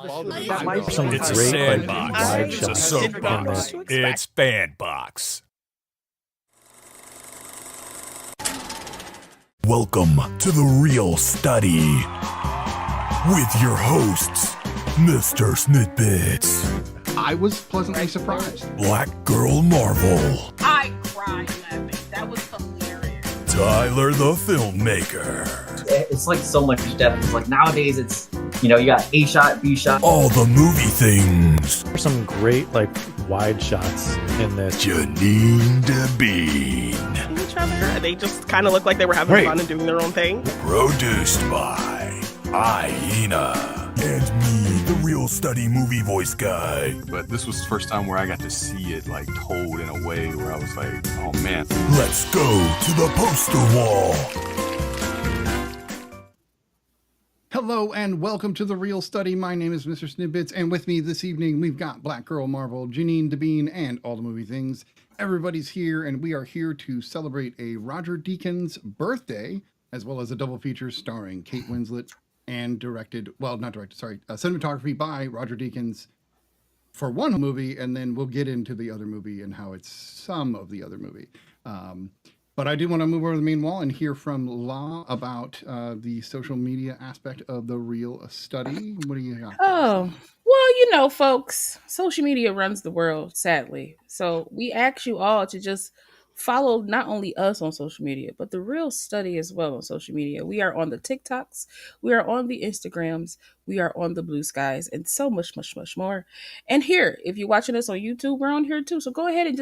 That might be some It's a great sandbox. wide It's a shots. soapbox. It's Fanbox. Welcome to the Real Study with your hosts, Mr. Snitbits, I was pleasantly surprised. Black Girl Marvel, I cried laughing. That was hilarious. Tyler the Filmmaker, It's like so much depth. It's like nowadays it's, you got A shot, B shot. all the movie things, There's some great wide shots in this. Janine DeBean, Each other. They just kind of look like they were having fun and doing their own thing. produced by Hyena, and me, the Real Study movie voice guy. But this was the first time where I got to see it told in a way where I was like, oh man. Let's go to the poster wall. Hello and welcome to the Real Study. My name is Mr. Snidbits, and with me this evening we've got Black Girl Marvel, Janine DeBean, and all the movie things. Everybody's here, and we are here to celebrate a Roger Deakins birthday, as well as a double feature starring Kate Winslet and cinematography by Roger Deakins for one movie, and then we'll get into the other movie and how it's some of the other movie. But I do want to move over the main wall and hear from La about the social media aspect of the Real Study. What do you got? Oh, well, folks, social media runs the world, sadly. So we ask you all to just follow not only us on social media, but the Real Study as well on social media. We are on the TikToks, we are on the Instagrams, we are on the Blue Skies, and so much, much, much more. And here, if you're watching us on YouTube, we're on here too. So go ahead and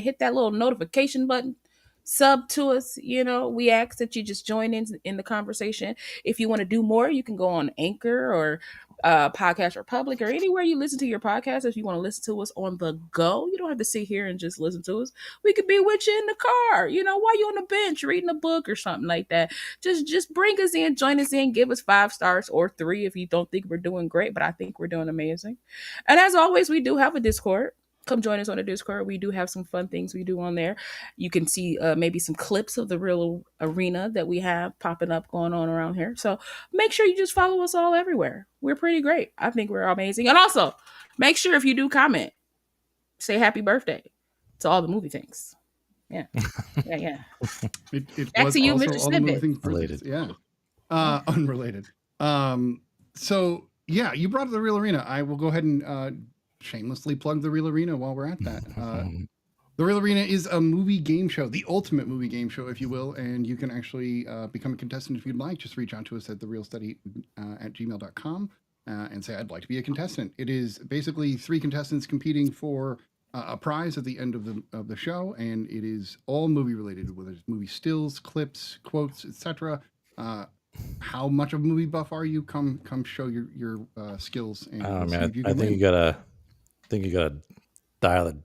hit that little notification button. Sub to us, we ask that you just join in the conversation. If you want to do more, you can go on Anchor or Podcast Republic or anywhere you listen to your podcast. If you want to listen to us on the go, you don't have to sit here and just listen to us. We could be with you in the car, while you're on the bench reading a book or something like that. Just bring us in, join us in, give us 5 stars or 3 if you don't think we're doing great, but I think we're doing amazing. And as always, we do have a Discord. Come join us on the Discord. We do have some fun things we do on there. You can see maybe some clips of the real arena that we have popping up going on around here. So make sure you just follow us all everywhere. We're pretty great. I think we're amazing. And also, make sure if you do comment, say happy birthday to all the movie things. Yeah. Yeah. It Back was to you, also Mr. all the movie Snippet. things Related. Yeah. Unrelated. So, yeah, you brought up the Real Arena. I will go ahead and shamelessly plug the Real Arena while we're at that. The Real Arena is a movie game show, the ultimate movie game show, if you will, and you can actually become a contestant if you'd like. Just reach out to us at therealstudy@gmail.com and say, I'd like to be a contestant. It is basically 3 contestants competing for a prize at the end of the show, and it is all movie related, whether it's movie stills, clips, quotes, etc. How much of a movie buff are you? Come show your skills. And Oh see man, if you I can think win. you gotta dial it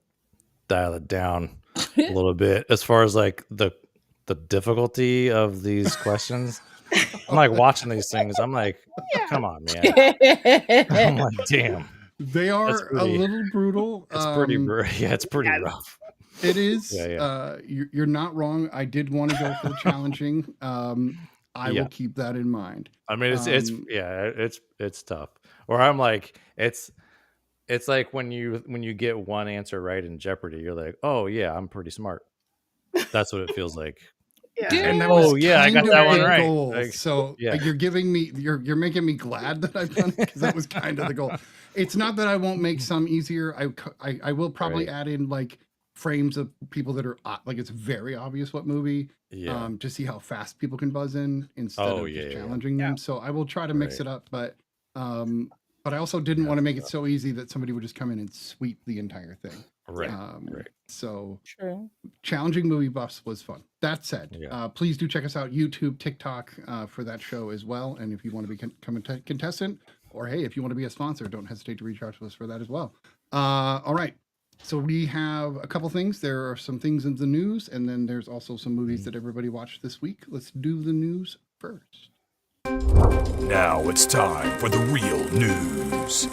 down a little bit as far as the difficulty of these questions. I'm watching these things. I'm come on, man. I'm damn. They are a little brutal. It's pretty it's pretty rough. It is. Yeah. You're not wrong. I did want to go for the challenging. I will keep that in mind. I mean, it's tough. Or I'm it's like when you get one answer right in Jeopardy, you're like, oh yeah, I'm pretty smart. That's what it feels like. Yeah. And that was I got that one the right. goal. So you're making me glad that I've done it because that was kind of the goal. It's not that I won't make some easier. I will probably add in frames of people that are it's very obvious what movie. To see how fast people can buzz in instead of just challenging them. So I will try to mix it up, but I also didn't want to make it so easy that somebody would just come in and sweep the entire thing. Right. So True. challenging movie buffs was fun. That said, Yeah. please do check us out, YouTube, TikTok, for that show as well. And if you want to become a contestant, or hey, if you want to be a sponsor, don't hesitate to reach out to us for that as well. All right. So we have a couple things. There are some things in the news, and then there's also some movies that everybody watched this week. Let's do the news first. Now it's time for the real news.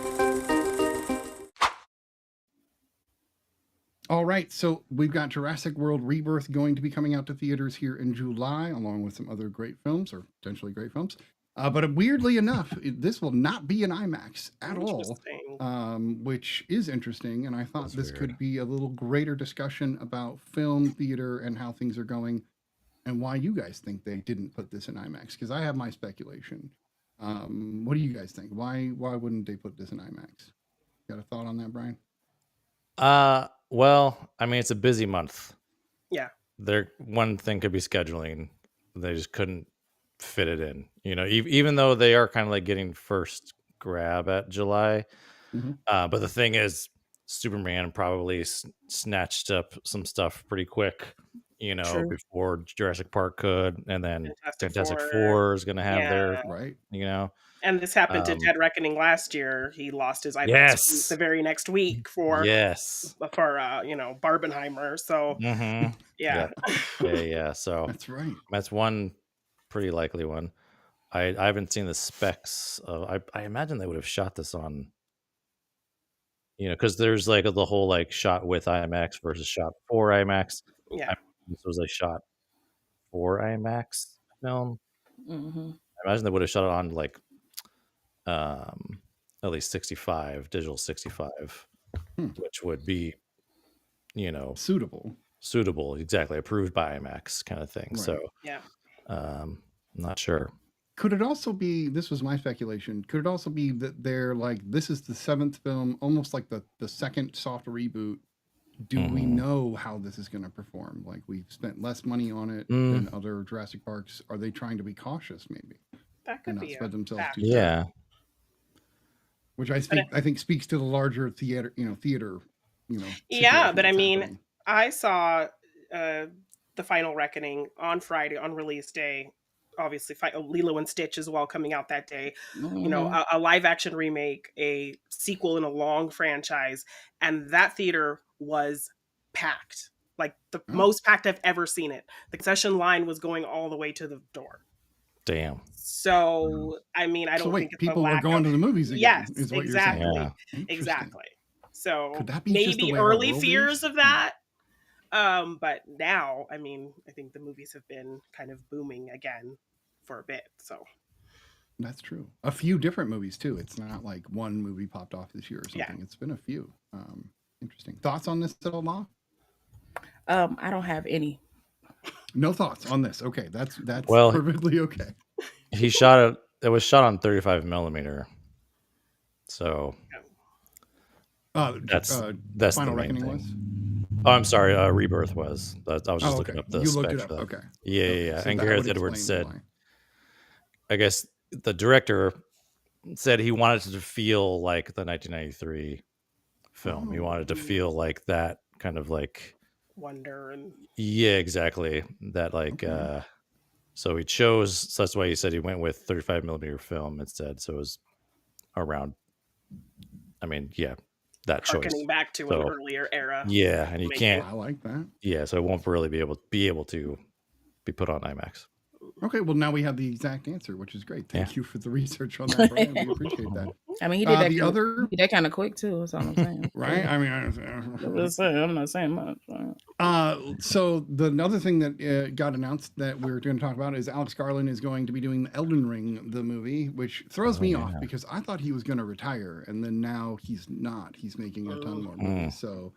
All right, so we've got Jurassic World Rebirth going to be coming out to theaters here in July, along with some other great films, or potentially great films. But weirdly enough, this will not be in IMAX at all, Interesting. which is interesting. And I thought That's this weird. could be a little greater discussion about film, theater, and how things are going, and why you guys think they didn't put this in IMAX. Because I have my speculation. What do you guys think? Why wouldn't they put this in IMAX? Got a thought on that, Brian? Well, I mean, it's a busy month. Yeah. There, one thing could be scheduling. They just couldn't fit it in. You know, even though they are kind of like getting first grab at July. Mhm. But the thing is, Superman probably snatched up some stuff pretty quick. You know, True. before Jurassic Park could, and then Fantastic Four. Four is going to have Yeah. their, Right. you know. And this happened to Um, Dead Reckoning last year. He lost his IMAX Yes. the very next week for Yes. Barbenheimer. So Mm-hmm. yeah. Yeah. So That's right. that's one pretty likely one. I haven't seen the specs. I imagine they would have shot this on, you know, because there's like the whole like shot with IMAX versus shot for IMAX. Yeah. This was a shot for IMAX film. Mm-hmm. I imagine they would have shot it on like at least 65, digital 65, which would be, you know, suitable, exactly, approved by IMAX kind of thing. Right. So yeah, I'm not sure. Could it also be, this was my speculation, could it also be that they're like, this is the 7th film, almost like the second soft reboot? Do we know how this is going to perform? Like, we've spent less money on it than other Jurassic Parks. Are they trying to be cautious, maybe? that could be spread themselves too Yeah. Which I think speaks to the larger theater. Yeah, but I mean, I saw the Final Reckoning on Friday on release day. Obviously, Lilo and Stitch as well coming out that day. Mm-hmm. You know, a live action remake, a sequel in a long franchise, and that theater was packed, like the most packed I've ever seen it. The concession line was going all the way to the door. Damn. So I mean, I don't think it's people were going to the movies again. Yes, is what exactly, you're saying. exactly. So could that be just the maybe way our early world fears is? of that. But now, I mean, I think the movies have been kind of booming again for a bit. So that's true. A few different movies too. It's not like one movie popped off this year or something. Yeah. It's been a few. Interesting. Thoughts on this at all, Ma? I don't have any. No thoughts on this. Okay, that's Well, perfectly okay. He shot it. It was shot on 35 millimeter. So that's the Final main Reckoning thing. was. Oh, I'm sorry. Rebirth was. I was just looking up the You looked spec it up. for that. Okay. Yeah. So and that Gareth would Edwards explain said, why. I guess the director said he wanted it to feel like the 1993 film. He wanted to feel like that kind of like wonder and yeah, exactly. That like so he chose. So that's why he said he went with 35 millimeter film instead. So it was around. I mean, yeah, that choice. harkening back to an earlier era. Yeah, and you can't. I like that. Yeah, so it won't really be able to be put on IMAX. Okay, well now we have the exact answer, which is great. Thank you for the research on that, Brian. We appreciate that. I mean, he did that kind of quick too. That's all I'm saying. Right? I mean, I'm not saying much. So the other thing that got announced that we're going to talk about is Alex Garland is going to be doing Elden Ring, the movie, which throws me off because I thought he was going to retire, and then now he's not. He's making a ton more movies. So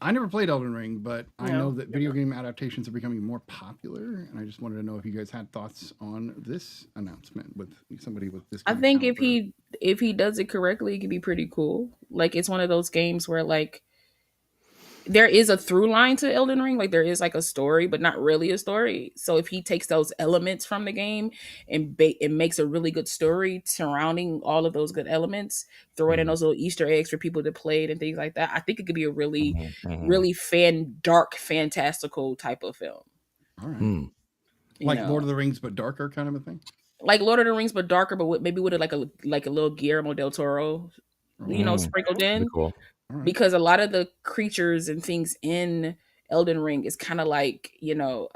I never played Elden Ring, but I know that video game adaptations are becoming more popular, and I just wanted to know if you guys had thoughts on this announcement with somebody with this. I think if he does it correctly, it could be pretty cool. Like, it's one of those games where like there is a through line to Elden Ring, like there is like a story, but not really a story. So if he takes those elements from the game and makes a really good story surrounding all of those good elements, throwing in those little Easter eggs for people to play it and things like that, I think it could be a really, really dark, fantastical type of film. All right. Like Lord of the Rings, but darker kind of a thing? Like Lord of the Rings, but darker, but maybe with like a little Guillermo del Toro, sprinkled in. Cool. Because a lot of the creatures and things in Elden Ring is kind of like, like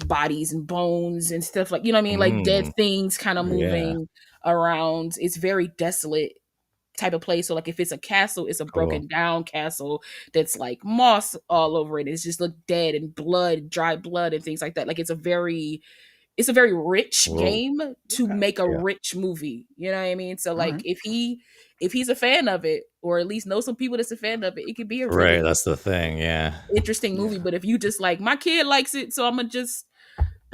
bodies and bones and stuff like, like dead things kind of moving around. It's very desolate type of place. So like if it's a castle, it's a broken down castle that's like moss all over it. It's just look dead and blood, dry blood and things like that. Like it's a very it's a very rich Whoa. game to make a Yeah. rich movie. You know what I mean? So like right. if he's a fan of it, or at least know some people that's a fan of it, it could be a really Right, that's the thing. Yeah. interesting movie. Yeah. But if you just like, my kid likes it, so I'm gonna just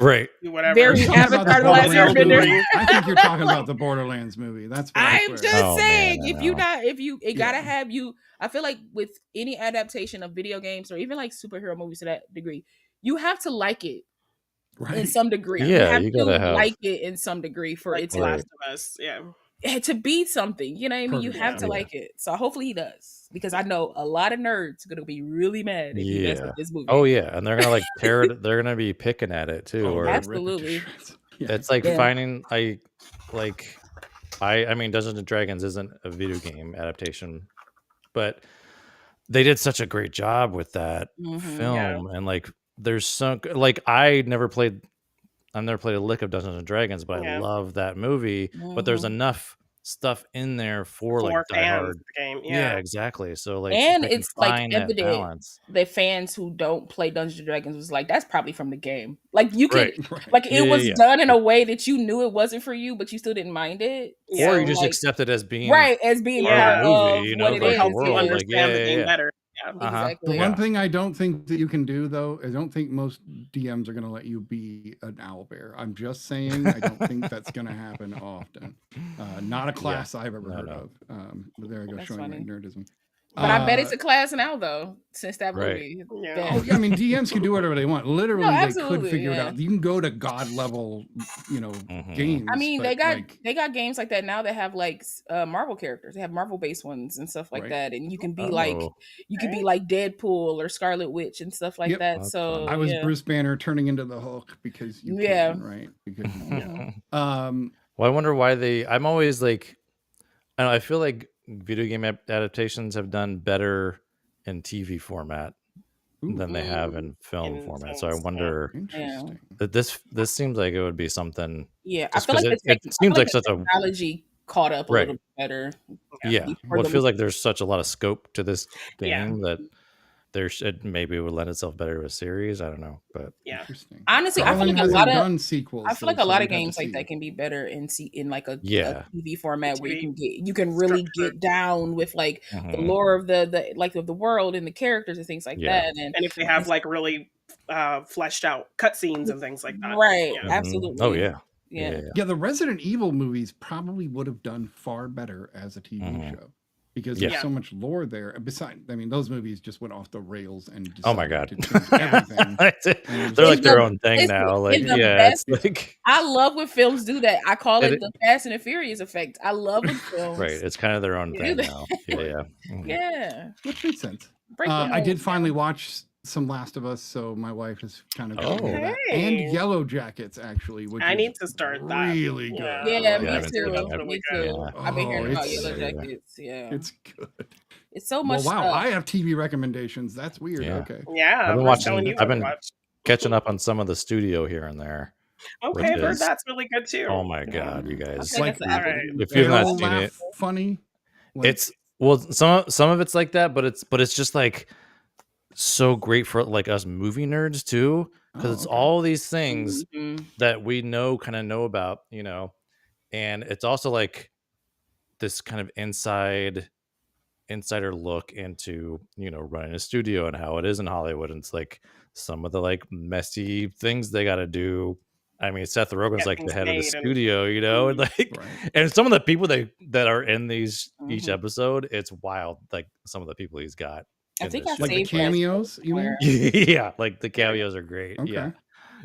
Right. Do whatever. very You're talking about the Avatar: The Last Borderlands Airbender. movie. I think you're talking about the Borderlands movie. That's what I I'm swear. just Oh, saying, man, I if you know. not, if you, it gotta Yeah. have you. I feel like with any adaptation of video games or even like superhero movies to that degree, you have to like it in Right. some degree. Yeah, you have you to gotta have- like it in some degree for Like it The to, Last of Us. Yeah. to be something. You know what I mean? You Perfect. have to Yeah. like it. So hopefully he does, because I know a lot of nerds are gonna be really mad if he mess Yeah. up this movie. Oh yeah, and they're gonna like tear it. They're gonna be picking at it too, Oh, or they're Absolutely. ripping it to shreds. Yeah. it's like Yeah. finding I mean Dungeons and Dragons isn't a video game adaptation, but they did such a great job with that Mhm. film, and like there's some like I've never played a lick of Dungeons and Dragons, but I Yeah. love that movie. But there's Mhm. enough stuff in there for like For fans diehard. of the game. Yeah, Yeah. exactly. So like, And if they can it's like find that evident balance. the fans who don't play Dungeons and Dragons was like, that's probably from the game. Like you can, Right. Right. like Yeah, it was yeah. done in a way that you knew it wasn't for you, but you still didn't mind it. Yeah. Or So, you just like, accept it as being right, as being Yeah. part part of the movie, of you know, what of it like is. the Helps you world. Yeah. Like, yeah, understand the yeah, game yeah. better. Yeah. Uh-huh. Exactly. The Yeah. one thing I don't think that you can do, though, I don't think most DMs are going to let you be an owlbear. I'm just saying, I don't think that's going to happen often. Not a class I've ever heard of. But there I go, That's showing funny. my nerdism. But I bet it's a class now, though, since that Right. movie. Yeah. that- Oh, yeah, I mean, DMs can do whatever they want. Literally, they could absolutely, figure it yeah. out. You can go to god level, Mhm. games. I mean, but, they got games like that now that have like Marvel characters. They have Marvel based ones and stuff like Right. that, and you can be like Oh, you could be like Deadpool or Scarlet Witch and stuff like Yep. that. That's So I was yeah. Bruce Banner turning into the Hulk because you Yeah. can, right? Because you can. Mhm. Well, I wonder why I'm always like, I don't know, I feel like video game adaptations have done better in TV format Ooh, than they have in film In format. So I films, yeah. wonder interesting. that this seems like it would be something. Yeah, I Just feel like 'cause the it I feel seems like the such a technology caught up a Right. little bit better. yeah. for Well, the it feels like there's such a lot of scope to this Yeah. game that it maybe would lend itself better to a series. I don't know, but Yeah. Interesting. Honestly, I feel Garland like a hasn't lot of done sequels. I feel like though, a so lot we'd of have to games like see. that can be better in like a Yeah. TV format where you TV can really structure. get down with like the Mhm. lore of the like of the world and the characters and things like Yeah. that. And if they have like really fleshed out cutscenes and things like that. Right, Yeah. Mhm. absolutely. Oh yeah. Yeah. Yeah, the Resident Evil movies probably would have done far better as a TV Mhm. show because Yeah. there's so much lore there. Besides, I mean, those movies just went off the rails and Oh my decided God. to change everything. They're like It's their the- own thing it's now. the- Like, it's the yeah, it's best. like I love when films do that. I call it It- the Fast and the Furious effect. I love when films. right. It's kind of their own do thing that. now. Yeah, yeah. Mhm. Yeah. Which makes sense. Break the I did mold, finally man. watch some Last of Us, so my wife has kind of got me into that. Okay. And Yellow Jackets, actually, which I is need to start that. really good. Yeah. Yeah, Yeah, I me haven't seen too. that yet. Really Me good. too. Yeah. I've been hearing Oh, about it's- Yellow yeah. Jackets. Yeah. It's good. It's so Well, much wow, stuff. I have TV recommendations. That's weird. Yeah. Okay. Yeah. I've been I was telling watching. you I've what to been watch. catching up on some of the studio here and there. Okay, I've which heard is- that's really good too. Oh my God, you I guys! think Like, that's the Apple alright. TV. If you've not Barrel seen laugh it, funny. Like, it's well, some of it's like that, but it's just like so great for like us movie nerds too, because it's okay. all these things Mhm. that we kind of know about, and it's also like this kind of insider look into running a studio and how it is in Hollywood, and it's like some of the like messy things they got to do. I mean, Seth Rogen's Get like the things head of the made and- studio, and like, Right. and some of the people that are in these each Mhm. episode, it's wild. Like some of the people he's got. I in think this I show. Like the saved that cameos, you mean? somewhere. Yeah, like the cameos are great. Okay. Yeah,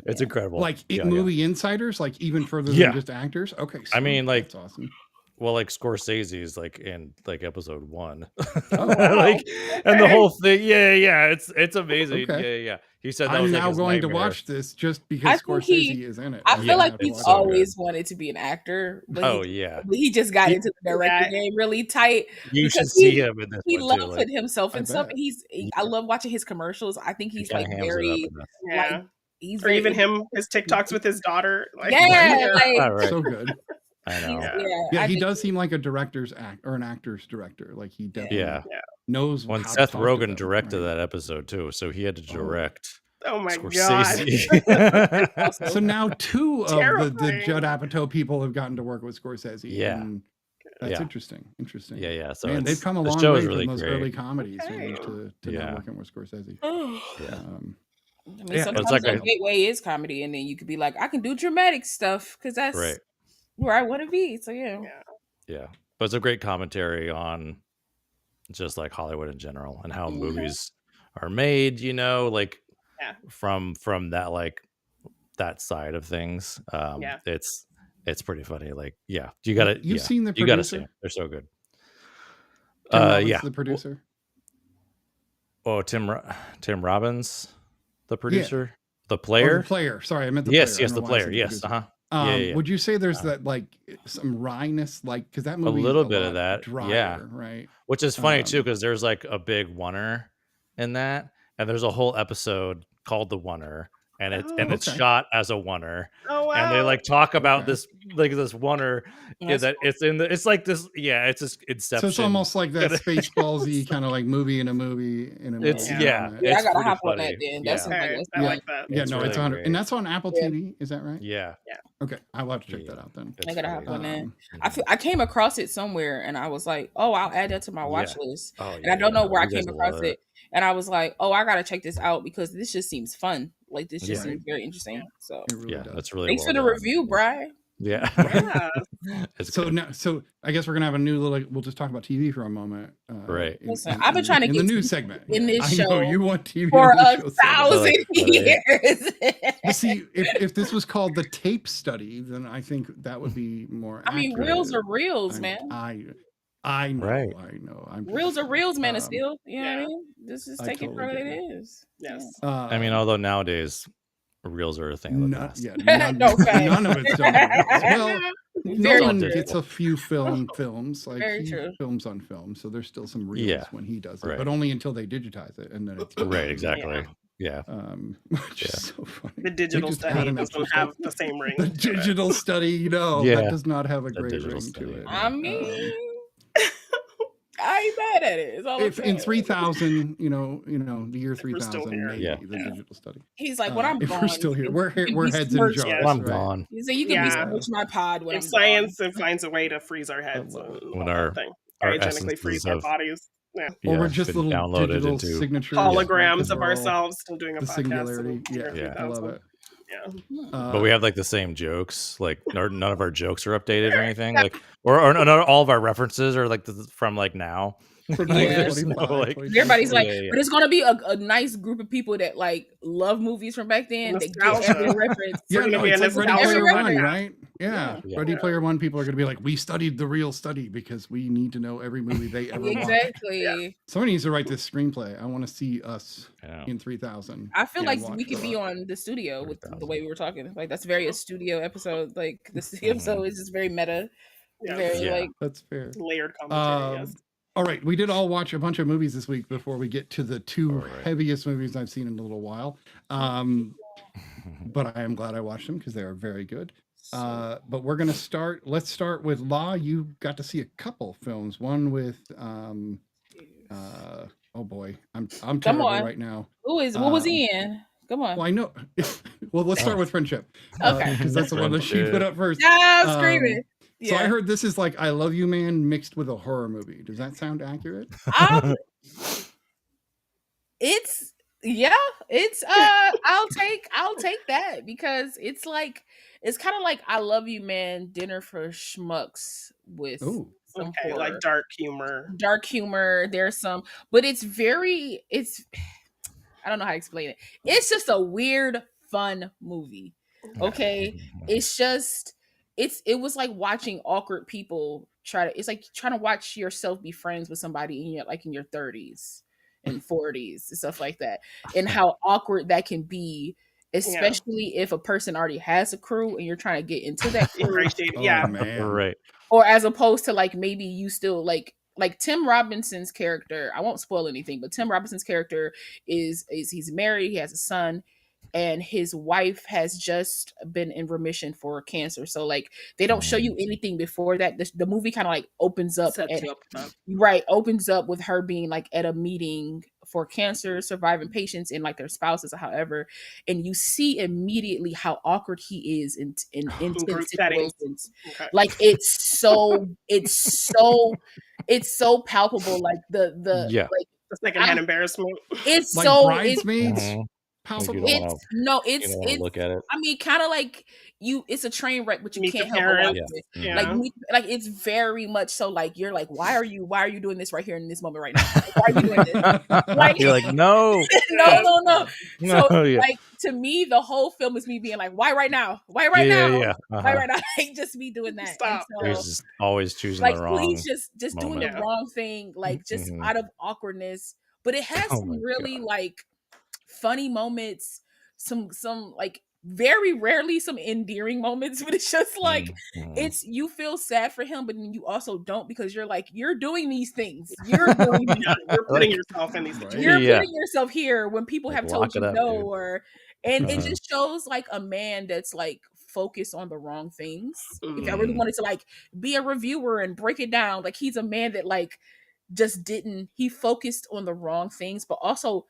it's Yeah. incredible. Like Yeah, yeah. movie insiders, like even further Yeah. than just actors. Okay. I mean, sweet. like- that's awesome. Well, like Scorsese's like in like episode 1. Oh, wow. Like, and the Okay. whole thing. Yeah. It's amazing. Okay. Yeah. He said that I'm was like now his going to nightmare. watch this just I because think Scorsese is in it. I Yeah, feel like have to he's watch so it. always wanted to be an actor, but Oh he, yeah, but he just got He- into the director Yeah. game really tight. you because should see him in this He one too. loves Like, putting himself I in stuff. bet. I love watching his commercials. I think he he's kinda like hams it up very in this. Yeah. like he's Or very even him, his TikToks with his daughter. Like, Yeah, like All right, So good. I know. he's- Yeah. Yeah, I he think- does seem like a director's act or an actor's director. Like he definitely Yeah. knows When how to Seth talk to Rogen them, directed right? that episode too, so he had to Oh. direct Oh my god. Scorsese. Also, So now two of the Terrifying. Judd Apatow people have gotten to work with Scorsese. Yeah. And that's Yeah. interesting. Interesting. Yeah. So Man, they've come a the long show way is really from those great. early comedies Okay. to Yeah. now working with Scorsese. Yeah. I mean, Yeah, sometimes like the a- gateway is comedy, and then you could be like, I can do dramatic stuff because that's Right. where I want to be. So yeah. Yeah. But it's a great commentary on just like Hollywood in general and how movies are made, like Yeah. from that like that side of things. It's pretty funny. Like, yeah, you gotta You've seen the you gotta see producer? them. They're so good. Tim Robbins, Yeah. the producer. Oh, Tim Robbins, the producer, the player. Oh, the player. Sorry, I meant the Yes, player. yes, the player. Yes, yeah. Would you say there's that like some wryness, like because that A movie little is bit lot of that, drier, yeah. right? Which is funny too, because there's like a big oneer in that, and there's a whole episode called the oneer, and it's okay. shot as a oneer, Oh wow. and they like talk about Okay. this like this oneer That's that it's in the it's like this it's this Inception. So it's almost like that Spaceballsy kind of like movie in a movie in a movie. It's Yeah, it's I gotta pretty hop on funny. that then. Yeah. That sounds like Okay, that's I like that. Yeah, It's no, really it's on, great. and that's on Apple Yeah. TV. Is that right? Yeah. Okay, I'll have to check that out then. It's I gotta funny. hop on that. Um, I came across it somewhere, and I was like, "Oh, I'll add that to my watch list." Oh, And I don't know where I You guys came will across love it, and I was like, "Oh, I gotta check this out because this just seems fun. Like this just Yeah. seems very interesting." So It really Yeah, does. that's really thanks well for the done. review, Bri. Yeah. Yeah. It's So good. now, so I guess we're gonna have a new little. We'll just talk about TV for a moment. Right. Listen, I've been trying to in get the news TV segment. in this I know show you want TV for in the show segment. 1,000 Yeah. years. But see, if this was called the tape study, then I think that would be more. I mean, accurate. reels are reels, man. I know, Right. I know. I'm Reels are reels, man. It's um, still, you know what I yeah. mean? This is I take it for what totally it get is. Yes. I mean, although nowadays reels are a thing of the past. No facts. none of it's done. Well, Very Nolan true. gets a few films, like Very he true. films on film, so there's still some reels Yeah, when he does it, right. but only until they digitize it, and then it's Right, exactly. Yeah. Which is so funny. The digital just had study an doesn't extra have step. the same ring. The to it. digital study, that Yeah. does not have a The great digital ring study. to it. I mean, I ain't mad at it. It's all If okay. in 3000, the year If we're still 3000, here. maybe Yeah. the digital study. He's like, when I'm if gone, we're still here, we're you can we're be heads in smirched. jars. Yeah. When I'm right? gone, He said, you can Yeah. besmirch my pod when If I'm science gone. finds a way to freeze our heads, love it. and When all our that thing. our Cryogenically freeze essences our of bodies. Yeah. Or we're have just been little downloaded digital into signatures, right? Holograms 'Cause of we're all ourselves still doing a the podcast. singularity. in Yeah, year I love 3000. it. Yeah. but we have like the same jokes. Like none of our jokes are updated or anything. Like or not all of our references are like from like now. For Like, Yeah. there's no 2025, like 2026. Everybody's like, Yeah. but it's gonna be a nice group of people that like love movies from back then. They get Nostalgia. every reference. Yeah, We're gonna no, be it's a like Ready nostalgia Player podcast. One, right? Yeah. Yeah. Ready Player One people are going to be like, we studied the real study because we need to know every movie they ever watched. Exactly. Somebody needs to write this screenplay. I want to see us Yeah. in 3000. I feel Yeah, like watch we could the- be on the studio with the 30,000. way we were talking. Like that's very a studio episode. Like the studio episode is just very meta. Yeah. Very Yeah. like That's fair. Layered commentary. Um, Yes. All right, we did all watch a bunch of movies this week before we get to the two All right. heaviest movies I've seen in a little while. But I am glad I watched them because they are very good. But we're gonna start. Let's start with Law. You got to see a couple films. One with oh boy, I'm terrible on. right now. what was he in? Come on. Well, I know. Well, let's start with Friendship. Okay. Because that's the one that she put up first. Yeah, I'm screaming. So I Yeah. heard this is like I Love You Man mixed with a horror movie. Does that sound accurate? It's I'll take that because it's like it's kind of like I Love You Man dinner for schmucks with Ooh. some Okay, horror. like dark humor. Dark humor. There's some, but it's I don't know how to explain it. It's just a weird, fun movie. Okay, it's just it was like watching awkward people it's like trying to watch yourself be friends with somebody in your 30s and 40s and stuff like that, and how awkward that can be, especially if a person already has a crew and you're trying to get into that crew, Ingratiated. Oh, Yeah. man. Right. or as opposed to like maybe you still like Tim Robinson's character. I won't spoil anything, but Tim Robinson's character is he's married, he has a son, and his wife has just been in remission for cancer. So like they don't show you anything before that. The movie kind of like opens up Sets at, you up for that. right, opens up with her being like at a meeting for cancer surviving patients and like their spouses or however, and you see immediately how awkward he is in intense group settings. situations. Okay. Like it's so palpable. Like the Yeah. like The secondhand embarrassment. it's Like so Bridesmaids. Mhm. Palpable. You don't wanna- it's no, you don't wanna it's look at it. I mean, kind of like it's a train wreck, but you Meet the can't help but watch parents. it. Yeah. Like, Yeah. like it's very much so. Like you're like, why are you doing this right here in this moment right now? Like, why are you doing this? Like, You're like, no, no. So no, yeah, like to me, the whole film is me being like, why right now? Why right yeah, now? yeah. Why right now? Like just me doing that. Stop. And He's so, just always choosing like the please wrong. just doing the moment. Yeah. wrong thing, like just Mhm. out of awkwardness. But it has Oh some my really like funny moments, some like very rarely some endearing moments, but it's just like Mhm. it's you feel sad for him, but then you also don't because you're like you're doing these things. You're doing these Yeah, you're putting Like- yourself in these Right. situations. you're Yeah. putting yourself here when people Like, have told lock you it up, no dude. or and it Uh-huh. just shows like a man that's like focused on the wrong things. If I really Mhm. wanted to like be a reviewer and break it down, like he's a man that like just didn't he focused on the wrong things, but also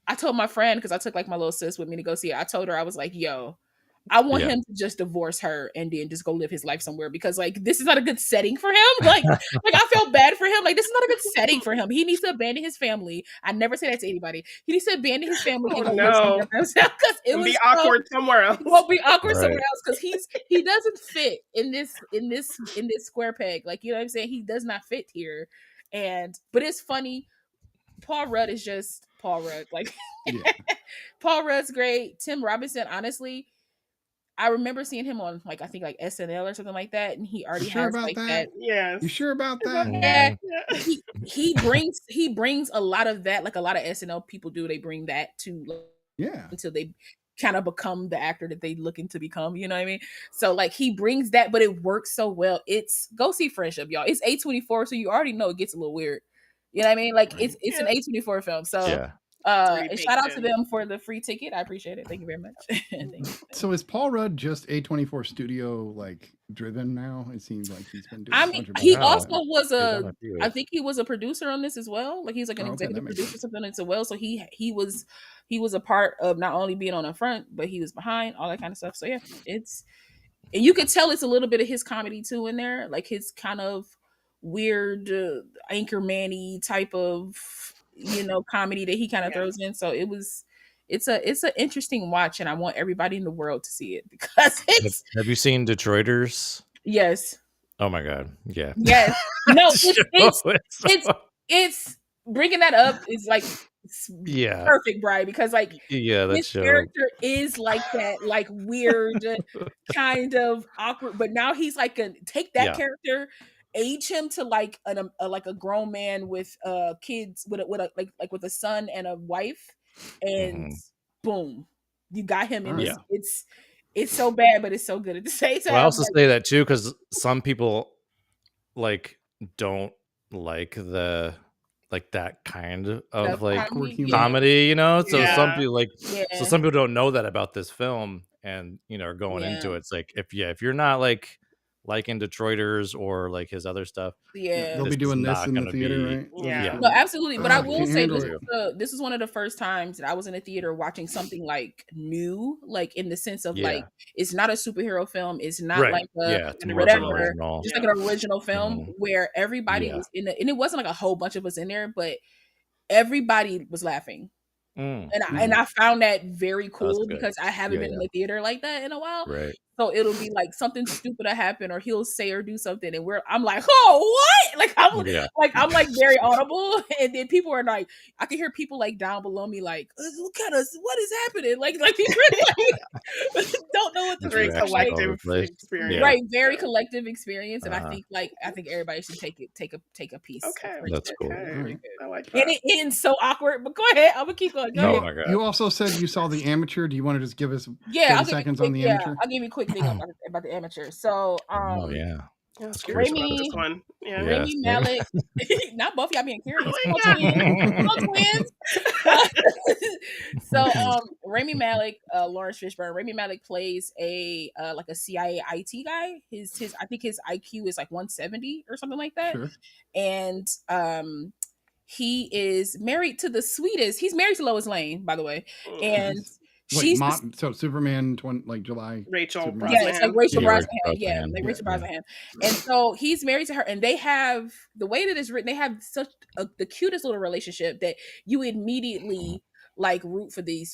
I told my friend because I took like my little sis with me to go see it. I told her I was like, "Yo, I want Yeah. him to just divorce her and then just go live his life somewhere because like this is not a good setting for him. Like I felt bad for him. Like this is not a good setting for him. He needs to abandon his family. I never say that to anybody. He needs to abandon his family and Oh, go live no. somewhere by himself because it And was be awkward somewhere else. Will be awkward Right. somewhere else because he doesn't fit in this square peg. Like you know what I'm saying? He does not fit here. But it's funny. Paul Rudd is just Paul Rudd. Like Yeah. Paul Rudd's great. Tim Robinson, honestly, I remember seeing him on like I think like SNL or something like that, and he already sure has about like that? Yes. You sure about that? Yeah, Mhm. he brings a lot of that, like a lot of SNL people do. They bring that to Yeah. until they kind of become the actor that they looking to become. You know what I mean? So like he brings that, but it works so well. It's go see Friendship, y'all. It's A24, so you already know it gets a little weird. You know what I mean? Like Right. it's an A24 film. So Yeah. already and shout out baked to in. them for the free ticket. I appreciate it. Thank you very much. Thank you. So is Paul Rudd just A24 studio like driven now? It seems like he's been doing I a mean, bunch of he other also stuff. was done a a few. I think he was a producer on this as well. Like he's like an Oh, okay, that executive makes producer sense. something as well. So he was a part of not only being on the front, but he was behind all that kind of stuff. So yeah, it's and you could tell it's a little bit of his comedy too in there, like his kind of weird Anchorman-y type of comedy that he kind of Yeah. throws in. So it's an interesting watch, and I want everybody in the world to see it because it's Have you seen Detroiters? yes. Oh my god. Yeah. Yes. No, Show is- it's bringing that up is like Yeah. perfect, Brian, because like Yeah, that his show. character is like that, like weird, kind of awkward. But now he's like take that Yeah. character, age him to like a grown man with kids with with a son and a wife, and boom, you got him in Alright. this. It's so bad, but it's so good at the same time. Well, I also like, say that too because some people like don't like the like that kind of the like Awkward humor. comedy, you know. So Yeah. some people like yeah. so some people don't know that about this film, and are going into Yeah. it. It's like if you're not like liking Detroiters or like his other stuff, Yeah. They'll be this is doing this not in the gonna theater, be- right? Yeah. No, absolutely. But I Oh, will can't say handle this it. this is one of the first times that I was in a theater watching something like new, like in the sense of like it's not a superhero film, it's not Right. like a Yeah, it's more of an whatever, original. just like an original film Mhm. where everybody Yeah. was in it, and it wasn't like a whole bunch of us in there, but everybody was laughing. Mm, And I found that very cool good. because I haven't Yeah, been in a theater like that in a while. right. So it'll be like something stupid to happen, or he'll say or do something, and I'm like, oh, what? Like Yeah. I'm like very audible, and then people are like, I can hear people like down below me, like, what is happening? Like people like, don't know what to Very Reaction all over collective the place. experience. Yeah. Right, very collective experience, and Uh-huh. I think everybody should take a piece. of Okay. Friendship. That's cool. Okay. Alright. I like And that. it ends so awkward, but go ahead. I'm gonna keep going. Go Oh ahead. my god. You also said you saw The Amateur. Do you want to just give us Yeah, 30 I'll give you seconds quick, on The Amateur? I'll give you a quick thing about the Amateur. So, Oh yeah. Yeah, I was Just curious curious about about this Rami, it. one. Yeah. Yeah, Rami same. Malek. Not both of y'all being curious. Oh Come on, my twins. Come on, twins. So Rami Malek, Lawrence Fishburne. Rami Malek plays a like a CIA IT guy. His I think his IQ is like 170 or something like that. Sure. And he is married to the sweetest. He's married to Lois Lane, by the way. And Wait, she's the so Superman, like July. Rachel Superman. yeah, it's like Brosnahan. Rachel Yeah. Brosnahan. Rachel Yeah, Brosnahan. like Yeah. Rachel Brosnahan. And so he's married to her, and they have the way that it's written. They have such the cutest little relationship that you immediately like root for these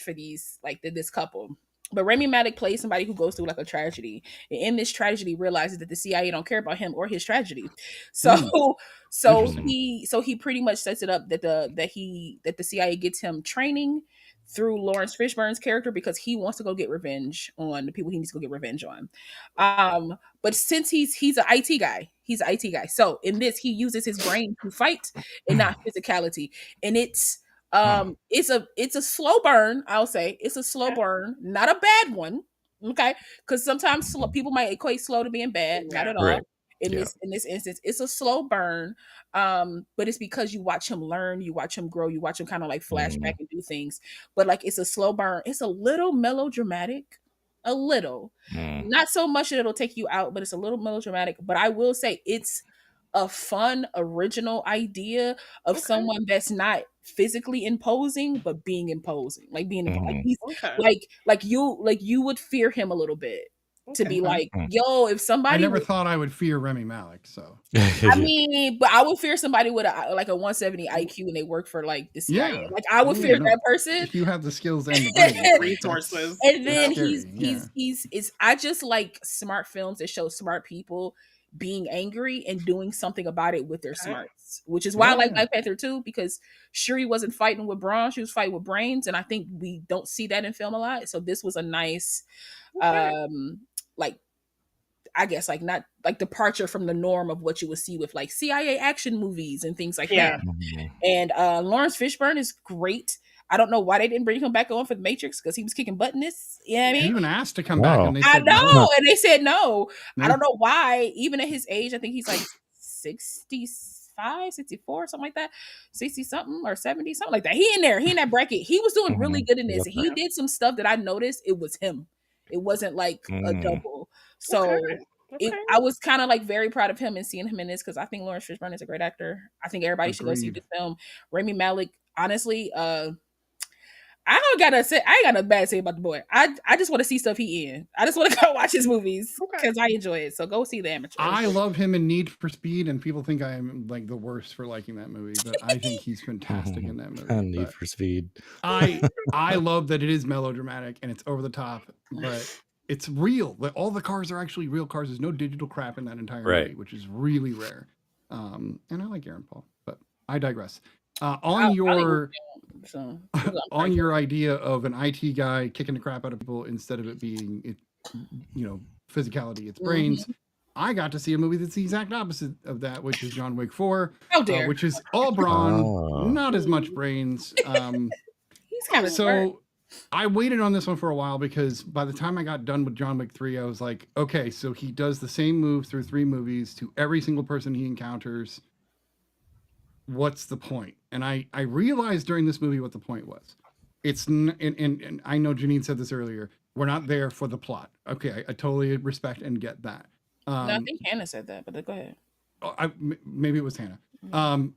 like this couple. But Rami Malek plays somebody who goes through like a tragedy, and in this tragedy realizes that the CIA don't care about him or his tragedy. So Interesting. he pretty much sets it up that the CIA gets him training through Lawrence Fishburne's character because he wants to go get revenge on the people he needs to go get revenge on. But since he's an IT guy, So in this, he uses his brain to fight and not physicality. And it's a slow burn. I'll say it's a slow burn, not a bad one. Okay, because sometimes people might equate slow to being bad. Not Yeah. at Right. all. In Yeah. this instance, it's a slow burn. But it's because you watch him learn, you watch him grow, you watch him kind of like flashback and do things. But like it's a slow burn. It's a little melodramatic, a little, not so much that it'll take you out, but it's a little melodramatic. But I will say it's a fun, original idea of someone that's not physically imposing, but being imposing, like being like he's Okay. like you would fear him a little bit to be Okay. like, yo, if I somebody never was, thought I would fear Remy Malek. So I mean, but I would fear somebody with like a 170 IQ and they work for like the CIA. yeah, Like I would fear no. that person. If you have the skills and the brain, like, Resources. And then scary, he's I just like smart films that show smart people being angry and doing something about it with their smarts, which is why I like Black Panther 2, because Shuri wasn't fighting with brawn, she was fighting with brains, and I think we don't see that in film a lot. So this was a nice like I guess like not like departure from the norm of what you would see with like CIA action movies and things like that. And Lawrence Fishburne is great. I don't know why they didn't bring him back on for the Matrix because he was kicking butt in this. You know what I He mean? even asked to come back, and they I said know, no. and they said no. No. I don't know why. Even at his age, I think he's like 65, 64, something like that. 60 something or 70, something like that. He in that bracket. He was doing really good in this. And he did some stuff that I noticed it was him. It wasn't like a double. So I was kind of like very proud of him and seeing him in this because I think Lawrence Fishburne is a great actor. I think everybody should go see this film. Rami Malek, honestly, I ain't got nothing bad to say about the boy. I just want to see stuff he in. I just want to go watch his movies because I enjoy it. So go see The Amateur. I love him in Need for Speed, and people think I am like the worst for liking that movie, but I think he's fantastic in that movie. Need for Speed. I love that it is melodramatic and it's over the top, but it's real. All the cars are actually real cars. There's no digital crap in that entire movie, which is really rare. And I like Aaron Paul, but I digress. On your idea of an IT guy kicking the crap out of people instead of it being physicality, it's brains. I got to see a movie that's the exact opposite of that, which is John Wick 4, which is all brawn, not as much brains. He's kind of smart. I waited on this one for a while because by the time I got done with John Wick 3, I was like, okay, so he does the same move through 3 movies to every single person he encounters. What's the point? And I realized during this movie what the point was. And I know Janine said this earlier. We're not there for the plot. Okay, I totally respect and get that. No, I think Hannah said that, but go ahead. Maybe it was Hannah.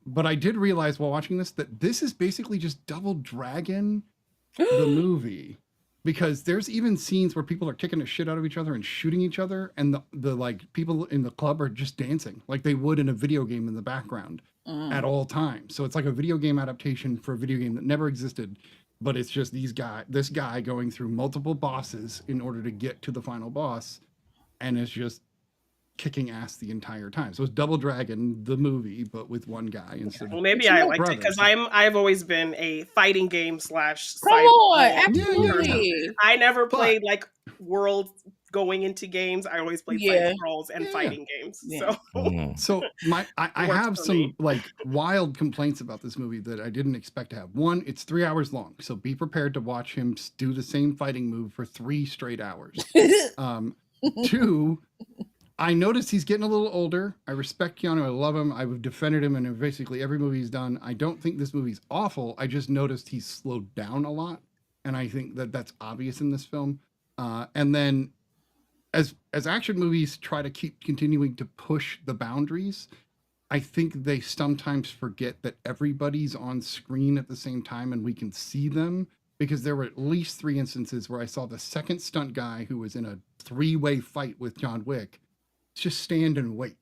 But I did realize while watching this that this is basically just Double Dragon, the movie, because there's even scenes where people are kicking the shit out of each other and shooting each other, and the like people in the club are just dancing like they would in a video game in the background at all times. So it's like a video game adaptation for a video game that never existed, but it's just this guy going through multiple bosses in order to get to the final boss, and it's just kicking ass the entire time. So it's Double Dragon, the movie, but with one guy instead of. Well, maybe I liked it because I've always been a fighting game / absolutely. I never played like world going into games. I always played fighting roles and fighting games. So I have some like wild complaints about this movie that I didn't expect to have. One, it's 3 hours long, so be prepared to watch him do the same fighting move for 3 straight hours. 2, I noticed he's getting a little older. I respect Keanu. I love him. I've defended him in basically every movie he's done. I don't think this movie's awful. I just noticed he's slowed down a lot, and I think that that's obvious in this film. And then, as action movies try to keep continuing to push the boundaries, I think they sometimes forget that everybody's on screen at the same time and we can see them, because there were at least 3 instances where I saw the second stunt guy who was in a 3-way fight with John Wick just stand and wait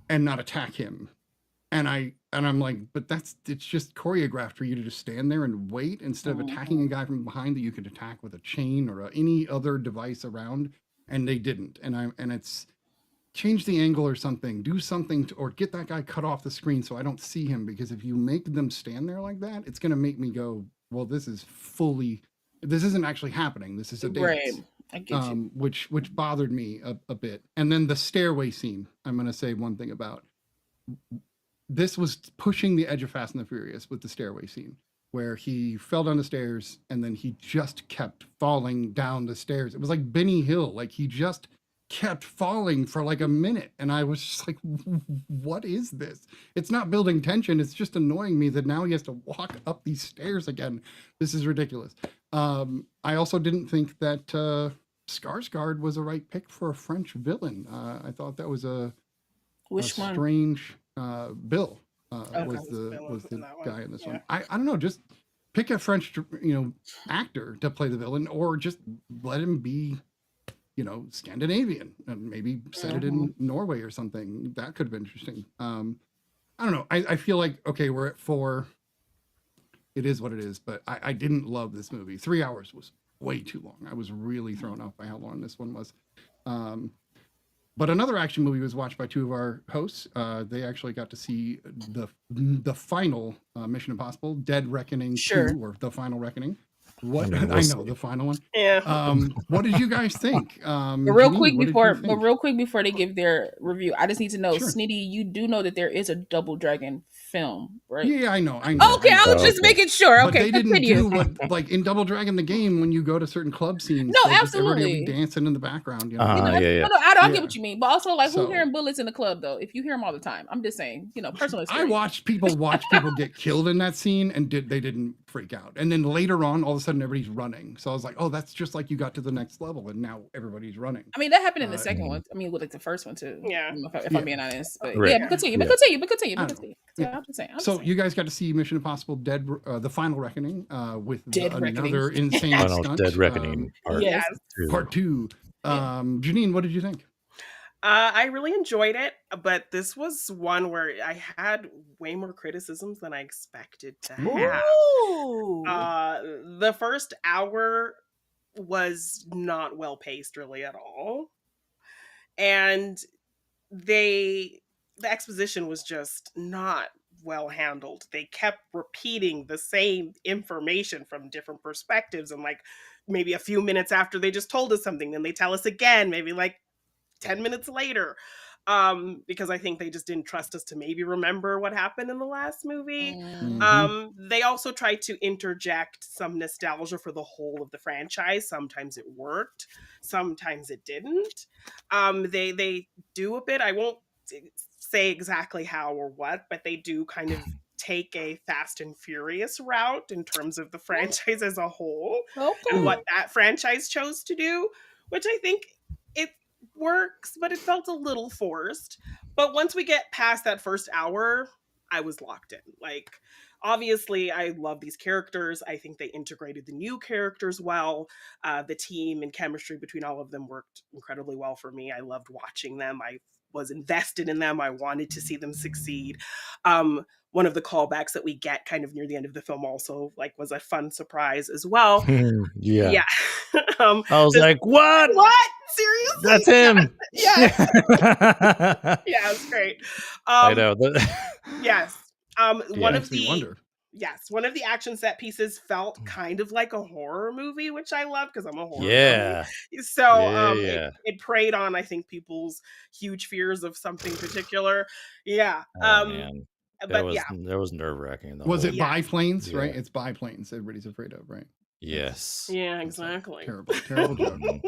and not attack him. And I'm like, but it's just choreographed for you to just stand there and wait instead of attacking a guy from behind that you could attack with a chain or any other device around. And they didn't. And it's change the angle or something, do something or get that guy cut off the screen so I don't see him, because if you make them stand there like that, it's going to make me go, well, this isn't actually happening. This is a dance. Right. I get you. Which bothered me a bit. And then the stairway scene, I'm going to say one thing about. This was pushing the edge of Fast and the Furious with the stairway scene, where he fell down the stairs and then he just kept falling down the stairs. It was like Benny Hill. Like he just kept falling for like a minute. And I was just like, what is this? It's not building tension. It's just annoying me that now he has to walk up these stairs again. This is ridiculous. I also didn't think that Skarsgård was a right pick for a French villain. I thought that was a strange Bill was the guy in this one. I don't know, just pick a French actor to play the villain, or just let him be Scandinavian and maybe set it in Norway or something. That could have been interesting. I don't know. I feel like, okay, we're at 4. It is what it is, but I didn't love this movie. 3 hours was way too long. I was really thrown off by how long this one was. But another action movie was watched by 2 of our hosts. They actually got to see the final Mission Impossible, Dead Reckoning 2, or The Final Reckoning. What I know the final one. Yeah. What did you guys think? But real quick before they give their review, I just need to know, Snitty, you do know that there is a Double Dragon film, right? Yeah, I know. Okay, I was just making sure. But they didn't do what, like in Double Dragon the game, when you go to certain club scenes. No, absolutely. Everybody will be dancing in the background. I get what you mean, but also like who's hearing bullets in the club though? If you hear them all the time, I'm just saying, personal experience. I watched people get killed in that scene, and they didn't freak out. And then later on, all of a sudden, everybody's running. So I was like, oh, that's just like you got to the next level, and now everybody's running. I mean, that happened in the second one. I mean, like the first one too. Yeah. If I'm being honest, but continue. I'm just saying. So you guys got to see Mission Impossible Dead, the Final Reckoning, with Reckoning. Another insane stunt. Dead Reckoning Part 2. Janine, what did you think? I really enjoyed it, but this was one where I had way more criticisms than I expected to have. The first hour was not well paced really at all. And the exposition was just not well handled. They kept repeating the same information from different perspectives, and like maybe a few minutes after they just told us something, then they tell us again, maybe like 10 minutes later, because I think they just didn't trust us to maybe remember what happened in the last movie. They also tried to interject some nostalgia for the whole of the franchise. Sometimes it worked, sometimes it didn't. They do a bit, I won't say exactly how or what, but they do kind of take a Fast and Furious route in terms of the franchise as a whole, and what that franchise chose to do, which I think it works, but it felt a little forced. But once we get past that first hour, I was locked in. Like, obviously, I love these characters. I think they integrated the new characters well. The team and chemistry between all of them worked incredibly well for me. I loved watching them. I was invested in them. I wanted to see them succeed. One of the callbacks that we get kind of near the end of the film also was a fun surprise as well. Yeah. I was like, what? Seriously? That's him. Yeah. Yeah, it's great. I know. Yes. One of the action set pieces felt kind of like a horror movie, which I love because I'm a horror movie. So it preyed on, I think, people's huge fears of something particular. Yeah. Man. There was nerve-wracking. Was it biplanes, right? It's biplanes everybody's afraid of, right? Yes. Yeah, exactly. Terrible joke.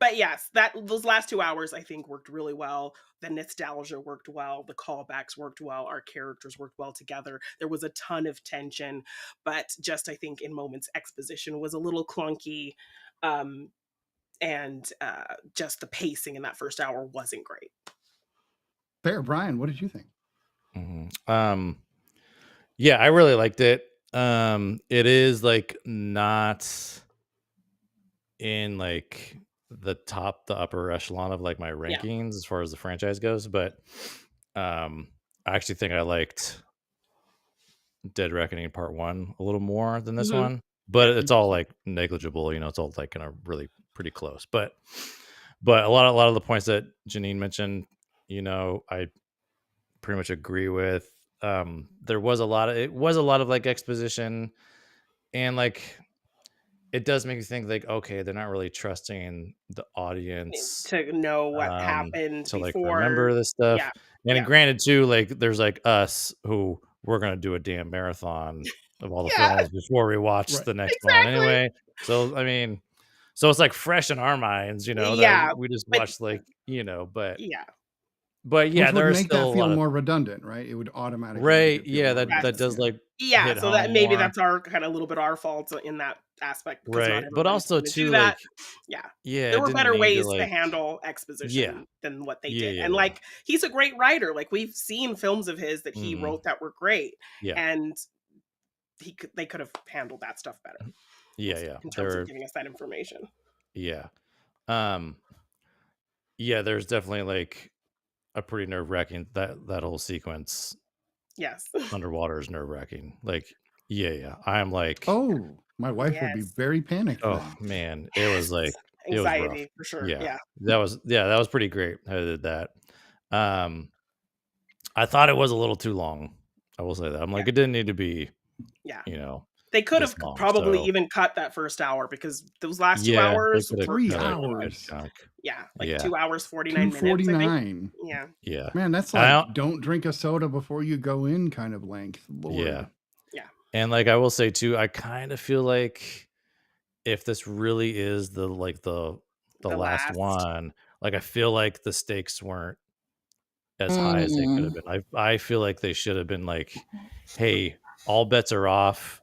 but yes, those last 2 hours I think worked really well. The nostalgia worked well, the callbacks worked well, our characters worked well together. There was a ton of tension, but just I think in moments exposition was a little clunky. And just the pacing in that first hour wasn't great. Fair. Brian, what did you think? Yeah, I really liked it. It is like not in like the upper echelon of like my rankings as far as the franchise goes, but I actually think I liked Dead Reckoning Part 1 a little more than this one, but it's all like negligible, it's all like kind of really pretty close. But a lot of the points that Janine mentioned, I pretty much agree with. There was a lot of like exposition, and like it does make you think like, okay, they're not really trusting the audience to know what happened to like before. remember this stuff. And granted too, like there's like us who we're gonna do a damn marathon of all the films before we watch the next one anyway. So I mean, so it's like fresh in our minds, that we just watched like, but Which yeah, would there's make still that feel more redundant, right? It would automatically right. make it feel Yeah, more that does like hit so that home maybe more. that's our kind of a little bit our fault in that aspect, right? But also too, that. like there were better ways to like, handle exposition than what they did. Yeah, and like he's a great writer. Like we've seen films of his that he wrote that were great, and they could have handled that stuff better. In terms of giving us that information. Yeah, there's definitely like a pretty nerve-wracking that whole sequence. Yes. Underwater is nerve-wracking. Like, I'm like, oh, my wife would be very panicked. Oh man, it was like anxiety, it was rough. for sure. That was pretty great. I did that. I thought it was a little too long. I will say that. I'm like, it didn't need to be. They could have probably even cut that first hour, because those last 2 hours were 3 hours. 2 hours 49 minutes. 2:49. Yeah. Man, that's like don't drink a soda before you go in kind of length. Lord. Yeah. And like I will say too, I kind of feel like if this really is the last one, like I feel like the stakes weren't as high as they could have been. I feel like they should have been like, hey, all bets are off.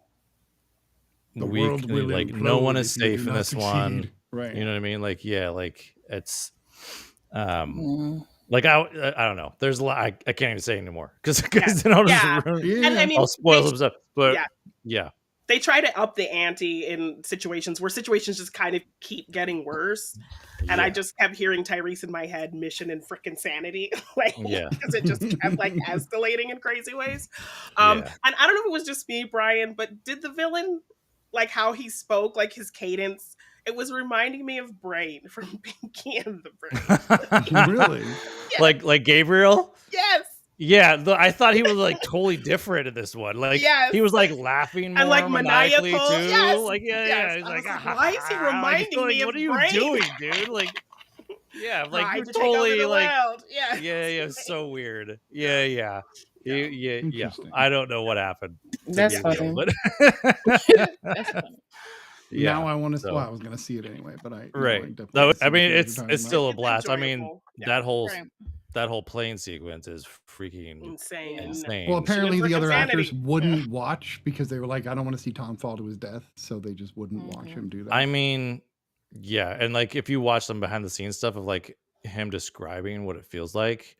The world will like implode no one is if you do safe in not this succeed. one. Right. You know what I mean? Like, like it's like I don't know. There's a lot I can't even say anymore because then I'll just ruin, and I mean, I'll spoil some stuff. But they try to up the ante in situations where situations just kind of keep getting worse. And I just kept hearing Tyrese in my head, Mission and frickin' Sanity. Because it just kept like escalating in crazy ways. And I don't know if it was just me, Brian, but did the villain, like how he spoke, like his cadence, it was reminding me of Brain from Pinky and the Brain. Really? Like Gabriel? Yes. Yeah, I thought he was like totally different in this one. Like he was like laughing more and like maniacally maniacal too. Yes. Like He's like, why is he reminding me of what are you Brain? doing, dude? Like like you're to totally like world. so weird. Yeah. I don't know what happened. That's funny. But That's funny. Now I want to. Well, I was going to see it anyway, but I I mean, it's still a blast. I mean, that whole plane sequence is freaking insane. Well, apparently the other Sanity. actors wouldn't watch because they were like, I don't want to see Tom fall to his death, so they just wouldn't watch him do that. I mean, and like if you watch some behind the scenes stuff of like him describing what it feels like,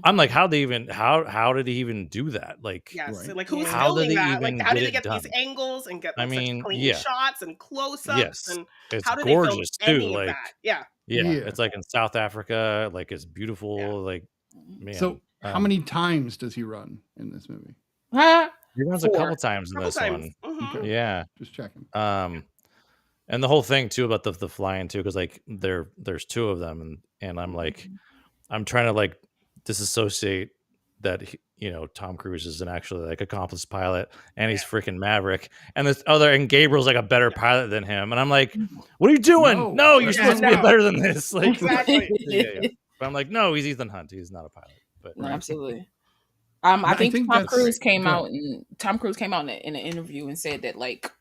I'm like, how did he even do that? Like, like who's filming that? Like, how did they get these angles and get such clean shots and close-ups? And it's how did gorgeous they film too. any Like, of that? It's like in South Africa. Like, it's beautiful. Like, man. So, how many times does he run in this movie? He runs a couple times in this one. Mm-hmm. Yeah, just checking. And the whole thing too about the flying too, because like there's two of them, and I'm like, I'm trying to like disassociate that Tom Cruise is an actually like accomplished pilot, and he's freaking Maverick, and and Gabriel's like a better pilot than him, and I'm like, what are you doing? No, you're supposed to be better than this. Like, exactly. But I'm like, no, he's Ethan Hunt. He's not a pilot. But no, absolutely. I think Tom Cruise came out in an interview and said that like